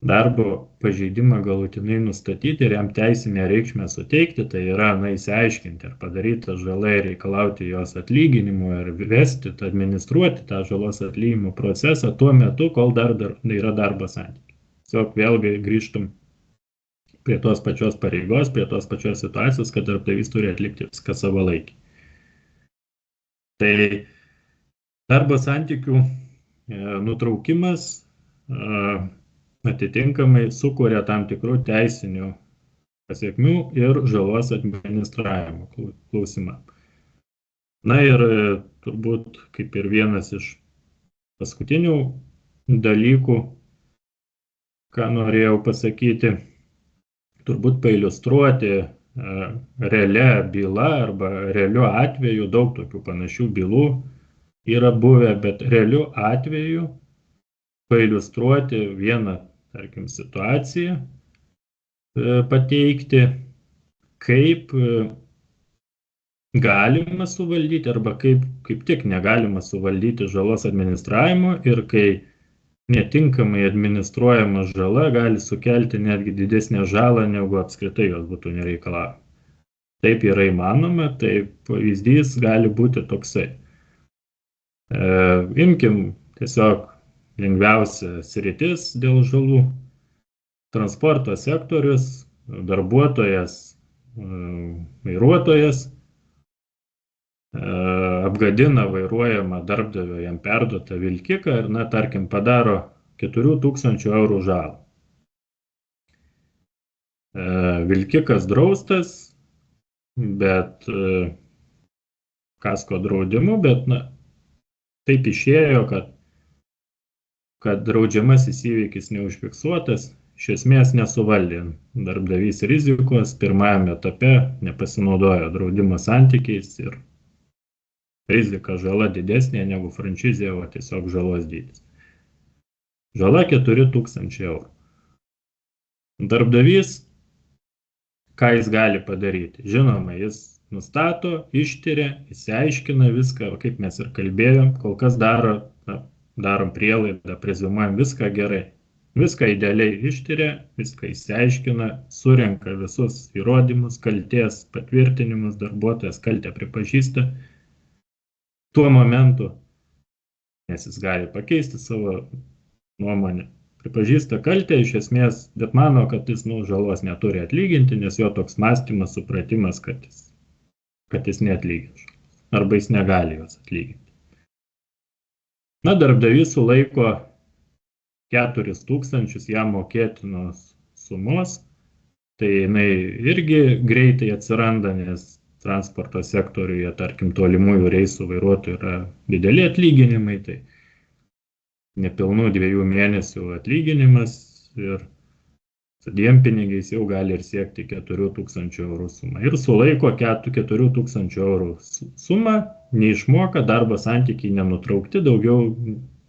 Speaker 2: darbo pažeidimą galutinai nustatyti ir jam teisinę reikšmę suteikti, tai yra įsiaiškinti, ar padaryta žala ir reikalauti jos atlyginimo ir vesti, administruoti tą žalos atlyginimo procesą tuo metu, kol dar yra darbo santykiai. Tiesiog vėlgi grįžtum prie tos pačios pareigos, prie tos pačios situacijos, kad darbdavys turi atlikti viską savalaikiai. Tai darbo santykių nutraukimas atitinkamai sukuria tam tikrų teisinių pasiekmių ir žalos administravimo klausimą. Ir turbūt kaip ir vienas iš paskutinių dalykų, ką norėjau pasakyti, turbūt pailiustruoti realia byla arba realiu atveju, daug tokių panašių bylų yra buvę, bet realiu atveju pailiustruoti vieną, tarkim, situaciją, pateikti, kaip galima suvaldyti arba kaip tik negalima suvaldyti žalos administravimo ir kai netinkamai administruojama žala gali sukelti netgi didesnę žalą, negu apskritai jos būtų nereikalavimo. Taip yra įmanoma, tai pavyzdys gali būti toksai. Imkim tiesiog lengviausia sritis dėl žalų. Transporto sektorius, darbuotojas, vairuotojas apgadina vairuojamą darbdavio jam perduotą vilkiką ir, tarkim, padaro 4000 eurų žalą. Vilkikas draustas, bet kasko draudimu, bet taip išėjo, kad draudžiamasis įvykis neužfiksuotas, iš esmės nesuvaldė darbdavys rizikos, pirmajame etape nepasinaudojo draudimo santykiais ir rizika žala didesnė negu franšizė, o tiesiog žalos dydis. Žala 4000 eurų. Darbdavys, ką jis gali padaryti? Žinoma, jis nustato, ištiria, įsiaiškina viską, kaip mes ir kalbėjom, kol kas darom prielaidą, preziumuojam viską gerai. Viską idealiai ištiria, viską įsiaiškina, surenka visus įrodymus, kaltės patvirtinimus, darbuotojas kaltę pripažįsta. Tuo momentu, nes jis gali pakeisti savo nuomonę, pripažįsta kaltę iš esmės, bet mano, kad jis žalos neturi atlyginti, nes jo toks mąstymas, supratimas, kad jis neatlygins. Arba jis negali jos atlyginti. Darbdavys sulaiko 4000 jam mokėtinos sumos, tai jinai irgi greitai atsiranda, nes transporto sektoriuje, tarkim, tolimųjų reisų vairuotojų yra dideli atlyginimai, tai nepilnų 2 mėnesių atlyginimas ir su dienpinigiais jau gali ir siekti 4000 eurų sumą. Ir sulaiko 4000 eurų sumą, neišmoka, darbo santykiai nenutraukti, daugiau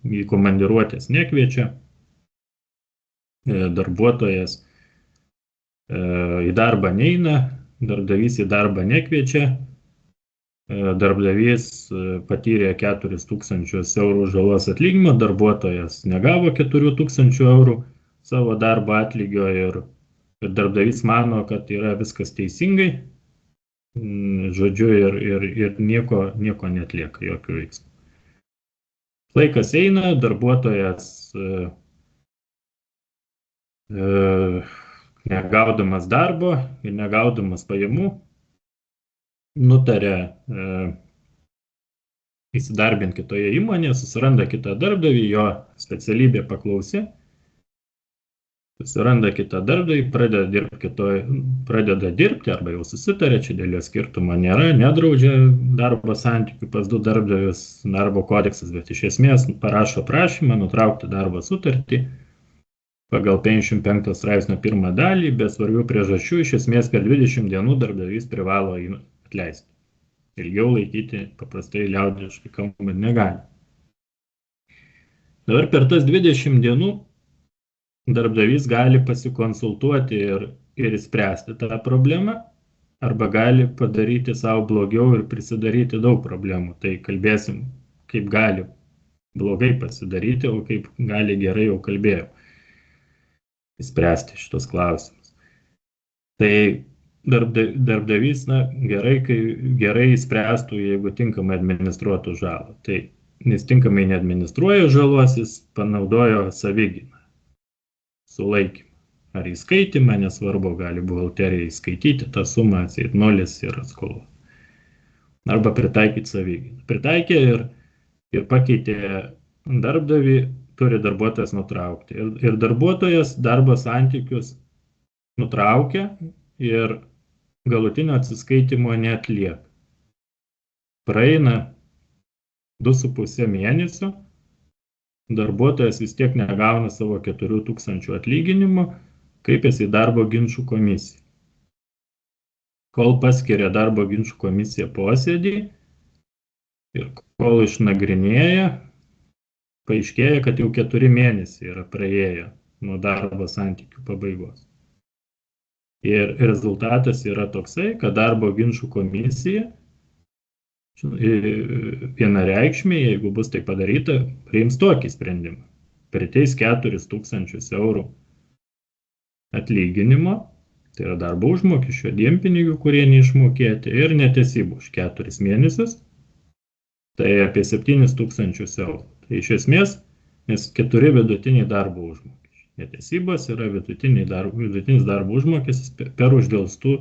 Speaker 2: į komandiruotės nekviečia. Darbuotojas į darbą neina, darbdavys į darbą nekviečia, darbdavys patyrė 4 000 eurų žalos atlyginimą, darbuotojas negavo 4 000 eurų savo darbo atlygio ir darbdavys mano, kad yra viskas teisingai, žodžiu, ir nieko netlieka, jokių veiksmų. Laikas eina, darbuotojas negaudamas darbo ir negaudamas pajamų nutarė įsidarbinti kitoje įmonėje, susiranda kitą darbdavį, jo specialybė paklausė, susiranda kitą darbdavį, pradeda dirbti arba jau susitarė, čia dėl jo skirtumo nėra, nedraudžia darbo santykių pas du darbdavius darbo kodeksas, bet iš esmės parašo prašymą nutraukti darbo sutartį pagal 55 straipsnio 1 dalį, be svarbių priežasčių, iš esmės per 20 dienų darbdavys privalo jį atleisti. Ilgiau laikyti paprastai liaudiškai kalbant negali. Dabar per tas 20 dienų darbdavys gali pasikonsultuoti ir spręsti tą problemą, arba gali padaryti savo blogiau ir prisidaryti daug problemų. Tai kalbėsim, kaip gali blogai pasidaryti, o kaip gali gerai, jau kalbėjau, spręsti šitos klausimus. Tai darbdavys, gerai spręstų, jeigu tinkamai administruotų žalą. Tai nes tinkamai neadministruoja žalos, jis panaudojo savigyną, sulaikymą ar įskaitimą, nesvarbu, gali buhalterijai įskaityti tą sumą, atseit nulis ir skolos. Arba pritaikyti savigyną. Pritaikė ir pakeitė darbdavį, turi darbuotojas nutraukti. Ir darbuotojas darbo santykius nutraukia ir galutinio atsiskaitimo neatlieka. Praeina 2,5 mėnesio, darbuotojas vis tiek negauna savo 4 000 atlyginimo, kreipiasi į darbo ginčų komisiją. Kol paskiria darbo ginčų komisija posėdį ir kol išnagrinėja, paaiškėja, kad jau 4 mėnesiai yra praėję nuo darbo santykių pabaigos. Ir rezultatas yra toksai, kad darbo ginčų komisija vienareikšmiai, jeigu bus tai padaryta, priims tokį sprendimą. Priteis 4 000 eurų atlyginimo, tai yra darbo užmokesčio, dienpinigių, kurie neišmokėti, ir netesybų už 4 mėnesius, tai apie 7 000 eurų. Tai iš esmės, nes 4 vidutiniai darbo užmokesčiai. Netesybos yra vidutinis darbo užmokestis per uždėlstų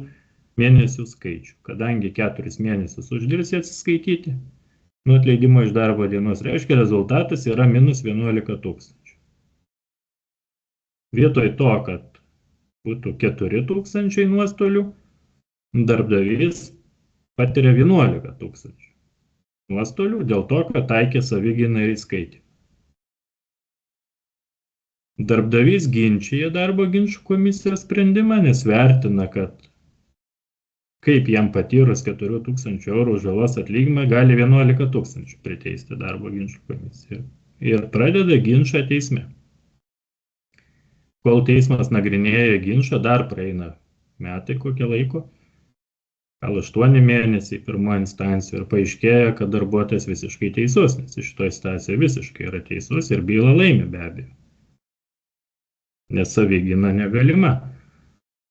Speaker 2: mėnesių skaičių. Kadangi 4 mėnesius uždirsi atsiskaityti, nuo atleidimo iš darbo dienos, reiškia, rezultatas yra minus 11 000. Vietoj to, kad būtų 4 000 nuostolių, darbdavys patiria 11 000 nuostolių dėl to, kad taikė savigyną ir įskaitymą. Darbdavys ginčija darbo ginčų komisijos sprendimą, nes vertina, kad kaip jam patyrus 4 000 eurų žalos atlyginimą gali 11 000 priteisti darbo ginčų komisiją. Ir pradeda ginčą teisme. Kol teismas nagrinėja ginčą, dar praeina metai kokie laiko, gal 8 mėnesiai pirmo instancijų, ir paaiškėja, kad darbuotojas visiškai teisus, nes iš to situacija visiškai yra teisus ir bylą laimi be abejo. Nes savigyna negalima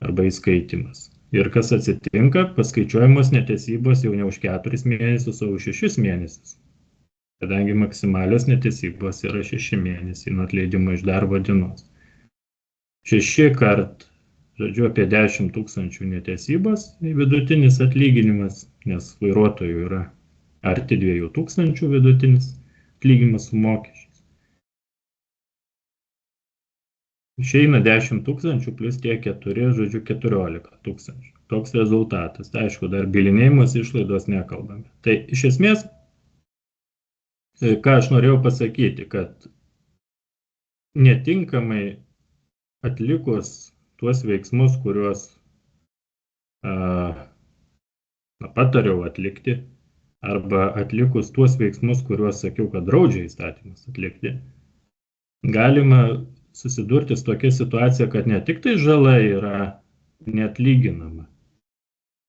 Speaker 2: arba įskaitimas. Ir kas atsitinka, paskaičiuojamos netesybos jau ne už 4 mėnesius, o už 6 mėnesius. Kadangi maksimalios netesybos yra 6 mėnesiai nuo atleidimo iš darbo dienos. 6 kart, žodžiu, apie 10 000 netesybos vidutinis atlyginimas, nes vairuotojų yra arti 2 000 vidutinis atlyginimas su mokesčiais. Išeina 10 000 plus tie 4, žodžiu, 14 000. Toks rezultatas. Tai aišku, dar bylinėjimas išlaidos nekalbame. Tai iš esmės, ką aš norėjau pasakyti, kad netinkamai atlikus tuos veiksmus, kuriuos patariau atlikti, arba atlikus tuos veiksmus, kuriuos sakiau, kad draudžia įstatymas atlikti, galima susidurti su tokia situacija, kad ne tik tai žala yra neatlyginama,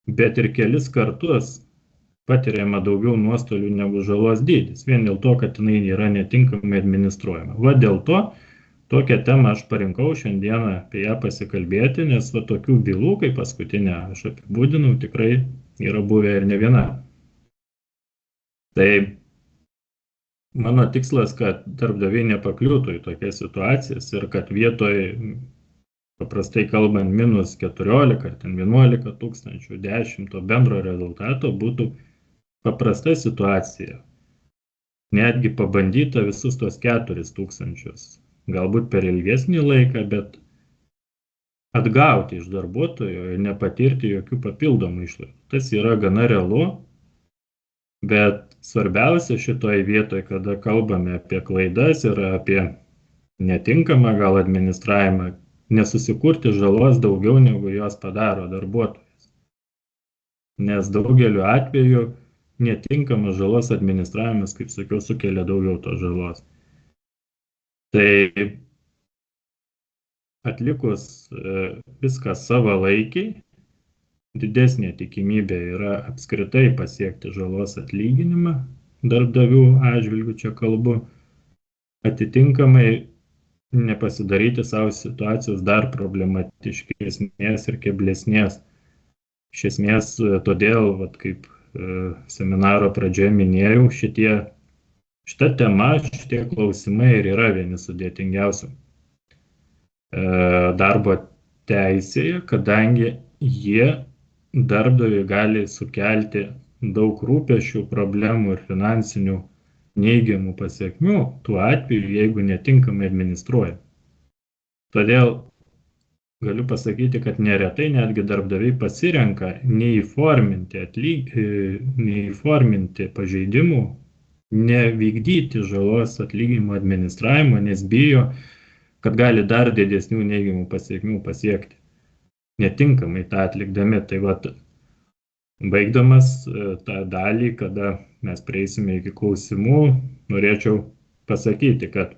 Speaker 2: bet ir kelis kartus patiriama daugiau nuostolių negu žalos dydis, vien dėl to, kad jinai yra netinkamai administruojama. Va dėl to tokią temą aš parinkau šiandieną apie ją pasikalbėti, nes va tokių bylų, kaip paskutinę aš apibūdinau, tikrai yra buvę ir ne viena. Tai mano tikslas, kad darbdaviai nepakliūtų į tokias situacijas ir kad vietoj, paprastai kalbant, minus 14 ar ten 11 tūkstančių, 10 to bendro rezultato būtų paprasta situacija. Netgi pabandyta visus tos 4 tūkstančius, galbūt per ilgesnį laiką, bet atgauti iš darbuotojo ir nepatirti jokių papildomų išlaidų. Tas yra gana realu, bet svarbiausia šitoje vietoje, kada kalbame apie klaidas ir apie netinkamą gal administravimą, nesusikurti žalos daugiau negu jos padaro darbuotojas. Nes daugeliu atveju netinkamas žalos administravimas, kaip sakiau, sukelia daugiau tos žalos. Tai atlikus viską savalaikiai, didesnė tikimybė yra apskritai pasiekti žalos atlyginimą, darbdavių atžvilgių čia kalbu, atitinkamai nepasidaryti savo situacijos dar problematiškesnės ir keblesnės. Iš esmės, todėl, kaip seminaro pradžioje minėjau, šita tema, šitie klausimai ir yra vieni sudėtingiausių darbo teisėje, kadangi jie darbdaviui gali sukelti daug rūpesčių, problemų ir finansinių neigiamų pasiekmių, tuo atveju, jeigu netinkamai administruoja. Todėl galiu pasakyti, kad neretai netgi darbdaviai pasirenka neįforminti pažeidimų, nevykdyti žalos atlyginimo administravimo, nes bijo, kad gali dar didesnių neigiamų pasiekmių pasiekti, netinkamai tą atlikdami. Tai baigdamas tą dalį, kada mes prieisime iki klausimų, norėčiau pasakyti, kad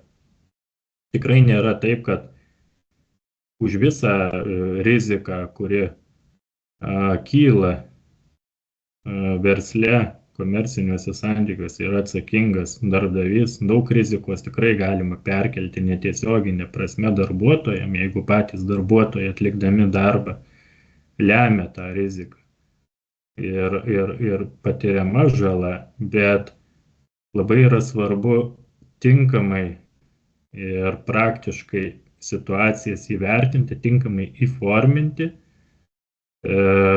Speaker 2: tikrai nėra taip, kad už visą riziką, kuri kyla versle, komerciniuose santykiuose, yra atsakingas darbdavys. Daug rizikos tikrai galima perkelti netiesioginė prasme darbuotojams, jeigu patys darbuotojai atlikdami darbą lemia tą riziką ir patiriama žala, bet labai yra svarbu tinkamai ir praktiškai situacijas įvertinti, tinkamai įforminti,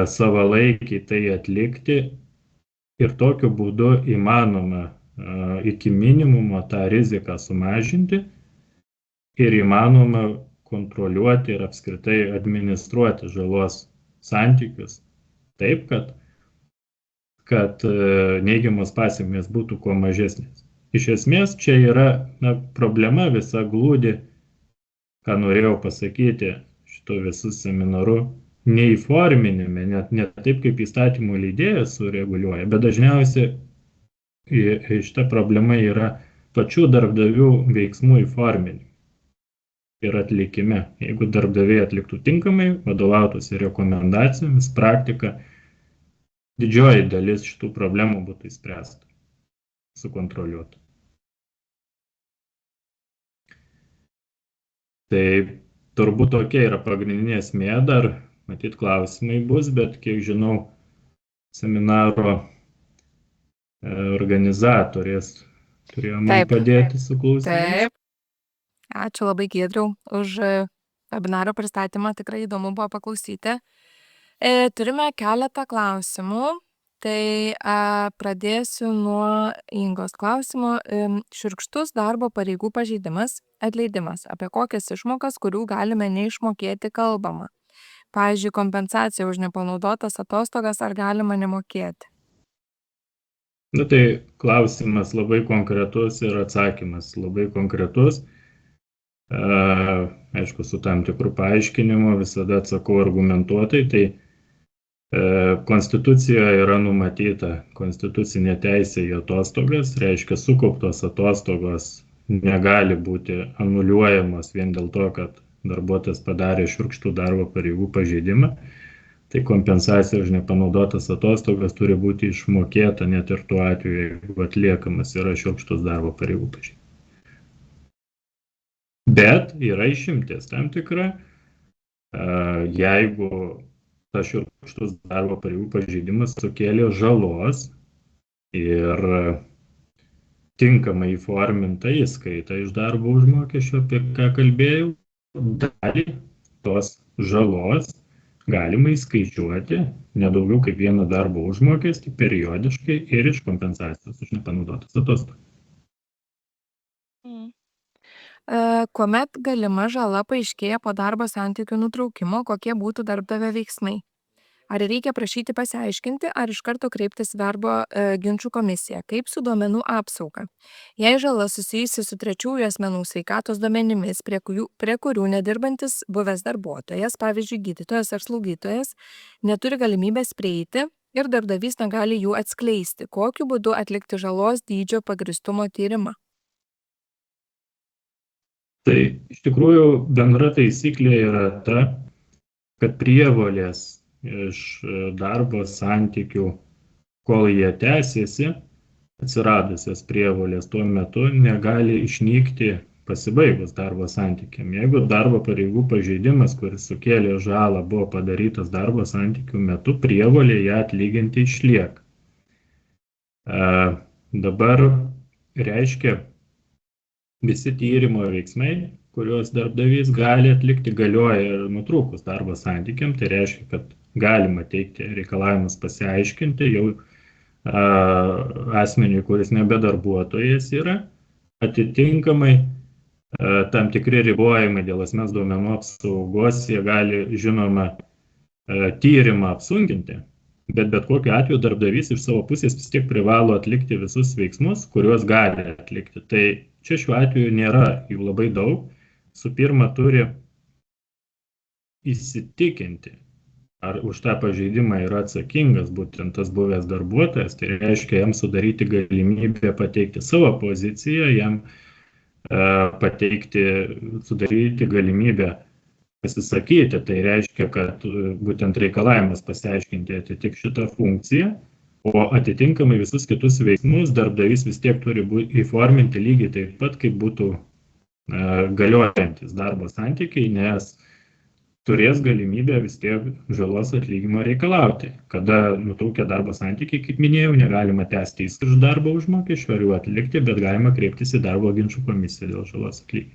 Speaker 2: savalaikiai tai atlikti ir tokiu būdu įmanoma iki minimumo tą riziką sumažinti ir įmanoma kontroliuoti ir apskritai administruoti žalos santykius taip, kad neigiamos pasekmės būtų kuo mažesnės. Iš esmės čia yra problema visa glūdi, ką norėjau pasakyti šito visų seminaru, neįforminime, net ne taip, kaip įstatymų leidėjas sureguliuoja, bet dažniausiai šita problema yra pačių darbdavių veiksmų įforminime ir atlikime. Jeigu darbdaviai atliktų tinkamai, vadovautųsi rekomendacijomis, praktika, didžioji dalis šitų problemų būtų įspręsta, sukontroliuota. Tai turbūt tokia yra pagrindinė esmė, dar matyt klausimai bus, bet kiek žinau, seminaro organizatorės turėjo man padėti su klausimais.
Speaker 1: Taip. Ačiū labai, Giedriau, už webinaro pristatymą, tikrai įdomu buvo paklausyti. Turime keletą klausimų, tai pradėsiu nuo Ingos klausimo. Šiurkštus darbo pareigų pažeidimas, atleidimas, apie kokias išmokas, kurių galime neišmokėti, kalbama. Pavyzdžiui, kompensacija už nepanaudotas atostogas ar galima nemokėti?
Speaker 2: Tai klausimas labai konkretus ir atsakymas labai konkretus. Aišku, su tam tikrų paaiškinimu visada atsakau argumentuotai. Tai Konstitucijoje yra numatyta konstitucinė teisė į atostogas, reiškia sukauptos atostogos negali būti anuliuojamos vien dėl to, kad darbuotojas padarė šiurkštų darbo pareigų pažeidimą. tai kompensacija už nepanaudotas atostogas turi būti išmokėta net ir tuo atveju, jeigu atliekamas yra šiurkštus darbo pareigų pažeidimas. Bet yra išimtis tam tikra, jeigu tas šiurkštus darbo pareigų pažeidimas sukėlė žalos ir tinkamai įforminta įskaita iš darbo užmokesčio, apie ką kalbėjau, dalį tos žalos galima įskaičiuoti nedaugiau kaip vieną darbo užmokestį periodiškai ir iš kompensacijos už nepanaudotas atostogas.
Speaker 1: Kuomet galima žala paaiškėja po darbo santykių nutraukimo, kokie būtų darbdavio veiksmai? Ar reikia prašyti pasiaiškinti, ar iš karto kreiptis į darbo ginčų komisiją? Kaip su duomenų apsauga? Jei žala susijusi su trečiųjų asmenų sveikatos duomenimis, prie kurių nedirbantis buvęs darbuotojas, pavyzdžiui, gydytojas ar slaugytojas, neturi galimybės prieiti ir darbdavys negali jų atskleisti, kokiu būdu atlikti žalos dydžio pagrįstumo tyrimą?
Speaker 2: Tai iš tikrųjų bendra taisyklė yra ta, kad prievolės iš darbo santykių, kol jie tęsiasi, atsiradusios prievolės tuo metu negali išnykti pasibaigus darbo santykiam. Jeigu darbo pareigų pažeidimas, kuris sukėlė žalą, buvo padarytas darbo santykių metu, prievolė ją atlyginti išlieka. Dabar reiškia, visi tyrimo veiksmai, kuriuos darbdavys gali atlikti, galioja ir nutrūkus darbo santykiam. Tai reiškia, kad galima teikti reikalavimus pasiaiškinti jau asmeniui, kuris nebe darbuotojas yra. Atitinkamai tam tikri ribojimai dėl asmens duomenų apsaugos, jie gali, žinoma, tyrimą apsunkinti. Bet kokiu atveju darbdavys iš savo pusės vis tiek privalo atlikti visus veiksmus, kuriuos gali atlikti. Tai čia šiuo atveju nėra jų labai daug. Su pirma turi įsitikinti, ar už tą pažeidimą yra atsakingas būtent tas buvęs darbuotojas. Tai reiškia jam sudaryti galimybę pateikti savo poziciją, jam sudaryti galimybę pasisakyti. Tai reiškia, kad būtent reikalavimas pasiaiškinti atitiks šitą funkciją, o atitinkamai visus kitus veiksmus darbdavys vis tiek turi įforminti lygiai taip pat, kaip būtų galiojantis darbo santykiai, nes turės galimybę vis tiek žalos atlyginimo reikalauti. Kada nutrūkę darbo santykiai, kaip minėjau, negalima tęsti iš darbo užmokesčio ar jų atlikti, bet galima kreiptis į darbo ginčų komisiją dėl žalos atlyginimo.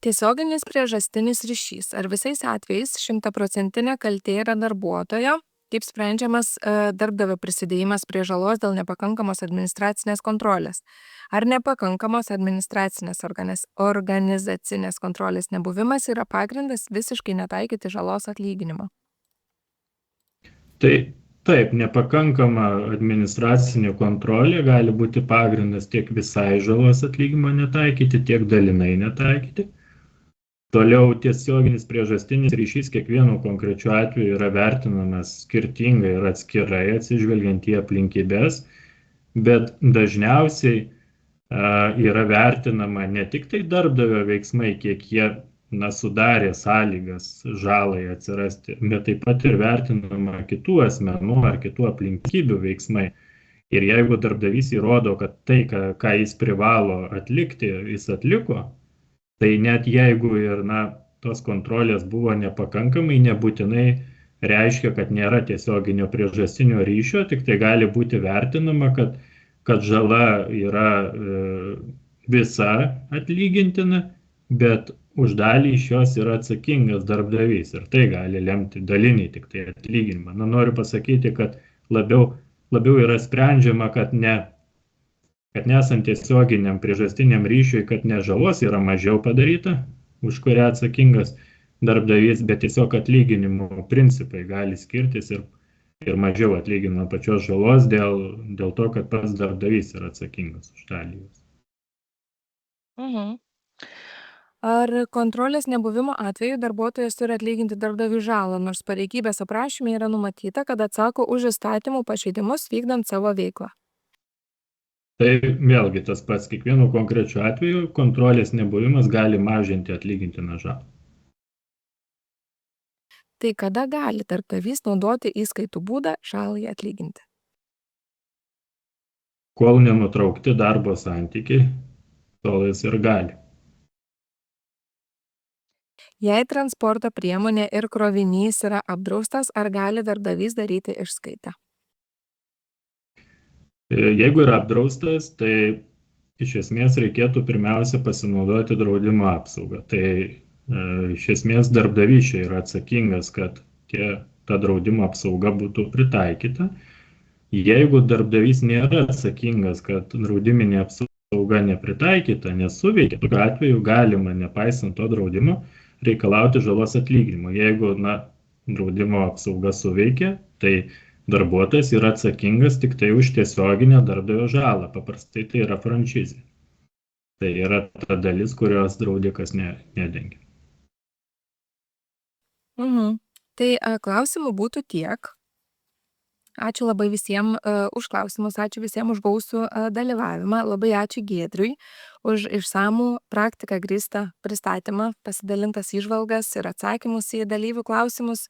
Speaker 1: Tiesioginis priežastinis ryšys. Ar visais atvejais 100% kaltė yra darbuotojo? Kaip sprendžiamas darbdavio prisidėjimas prie žalos dėl nepakankamos administracinės kontrolės? Ar nepakankamos administracinės organizacinės kontrolės nebuvimas yra pagrindas visiškai netaikyti žalos atlyginimo?
Speaker 2: Tai taip, nepakankama administracinė kontrolė gali būti pagrindas tiek visai žalos atlyginimo netaikyti, tiek dalinai netaikyti. Toliau tiesioginis priežastinis ryšys kiekvienu konkrečiu atveju yra vertinamas skirtingai ir atskirai atsižvelgiant į aplinkybės, bet dažniausiai yra vertinama ne tik tai darbdavio veiksmai, kiek jie sudarė sąlygas žalai atsirasti, bet taip pat ir vertinama kitų asmenų ar kitų aplinkybių veiksmai. Ir jeigu darbdavys įrodo, kad tai, ką jis privalo atlikti, jis atliko, tai net jeigu ir tos kontrolės buvo nepakankamai, nebūtinai reiškia, kad nėra tiesioginio priežastinio ryšio, tik tai gali būti vertinama, kad žala yra visa atlygintina, bet už dalį iš jos yra atsakingas darbdavys ir tai gali lemti dalinį tik tai atlyginimą. Noriu pasakyti, kad labiau yra sprendžiama, kad nesant tiesioginiam priežastiniam ryšiui, kad ne žalos yra mažiau padaryta, už kurią atsakingas darbdavys, bet tiesiog atlyginimo principai gali skirtis ir mažiau atlyginama pačios žalos dėl to, kad pats darbdavys yra atsakingas už dalį.
Speaker 1: Ar kontrolės nebuvimo atveju darbuotojas turi atlyginti darbdaviui žalą, nors pareigybės aprašyme yra numatyta, kad atsako už įstatymų pažeidimus vykdant savo veiklą?
Speaker 2: Tai vėlgi tas pats, kiekvienu konkrečiu atveju kontrolės nebuvimas gali mažinti atlygintiną žalą.
Speaker 1: Tai kada gali darbdavys naudoti įskaitų būdą žalai atlyginti?
Speaker 2: Kol nenutraukti darbo santykiai, tol jis ir gali.
Speaker 1: Jei transporto priemonė ir krovinys yra apdraustas, ar gali darbdavys daryti išskaitą?
Speaker 2: Jeigu yra apdraustas, tai iš esmės reikėtų pirmiausia pasinaudoti draudimo apsaugą. Tai iš esmės darbdavys čia yra atsakingas, kad ta draudimo apsauga būtų pritaikyta. Jeigu darbdavys nėra atsakingas, kad draudiminė apsauga nepritaikyta, nesuveikia, tokiu atveju galima, nepaisant to draudimo, reikalauti žalos atlyginimo. Jeigu draudimo apsauga suveikia, tai darbuotojas yra atsakingas tik tai už tiesioginę darbdavio žalą. Paprastai tai yra franšizė. Tai yra ta dalis, kurios draudikas nedengia.
Speaker 1: Tai klausimų būtų tiek. Ačiū labai visiems už klausimus, ačiū visiems už gausų dalyvavimą. Labai ačiū Giedriui už išsamų praktiką grįstą pristatymą, pasidalintas įžvalgas ir atsakymus į dalyvių klausimus.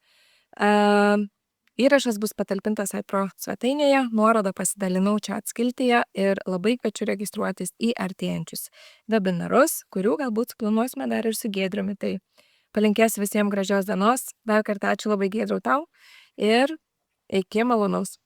Speaker 1: Įrašas bus patalpintas iPro svetainėje, nuorodą pasidalinau čia atskiltyje ir labai kviečiu registruotis į artėjančius webinarus, kurių galbūt planuosime dar ir su Giedriumi. Tai palinkėsiu visiems gražios dienos. Dar kartą ačiū labai Giedriau tau ir iki malonaus.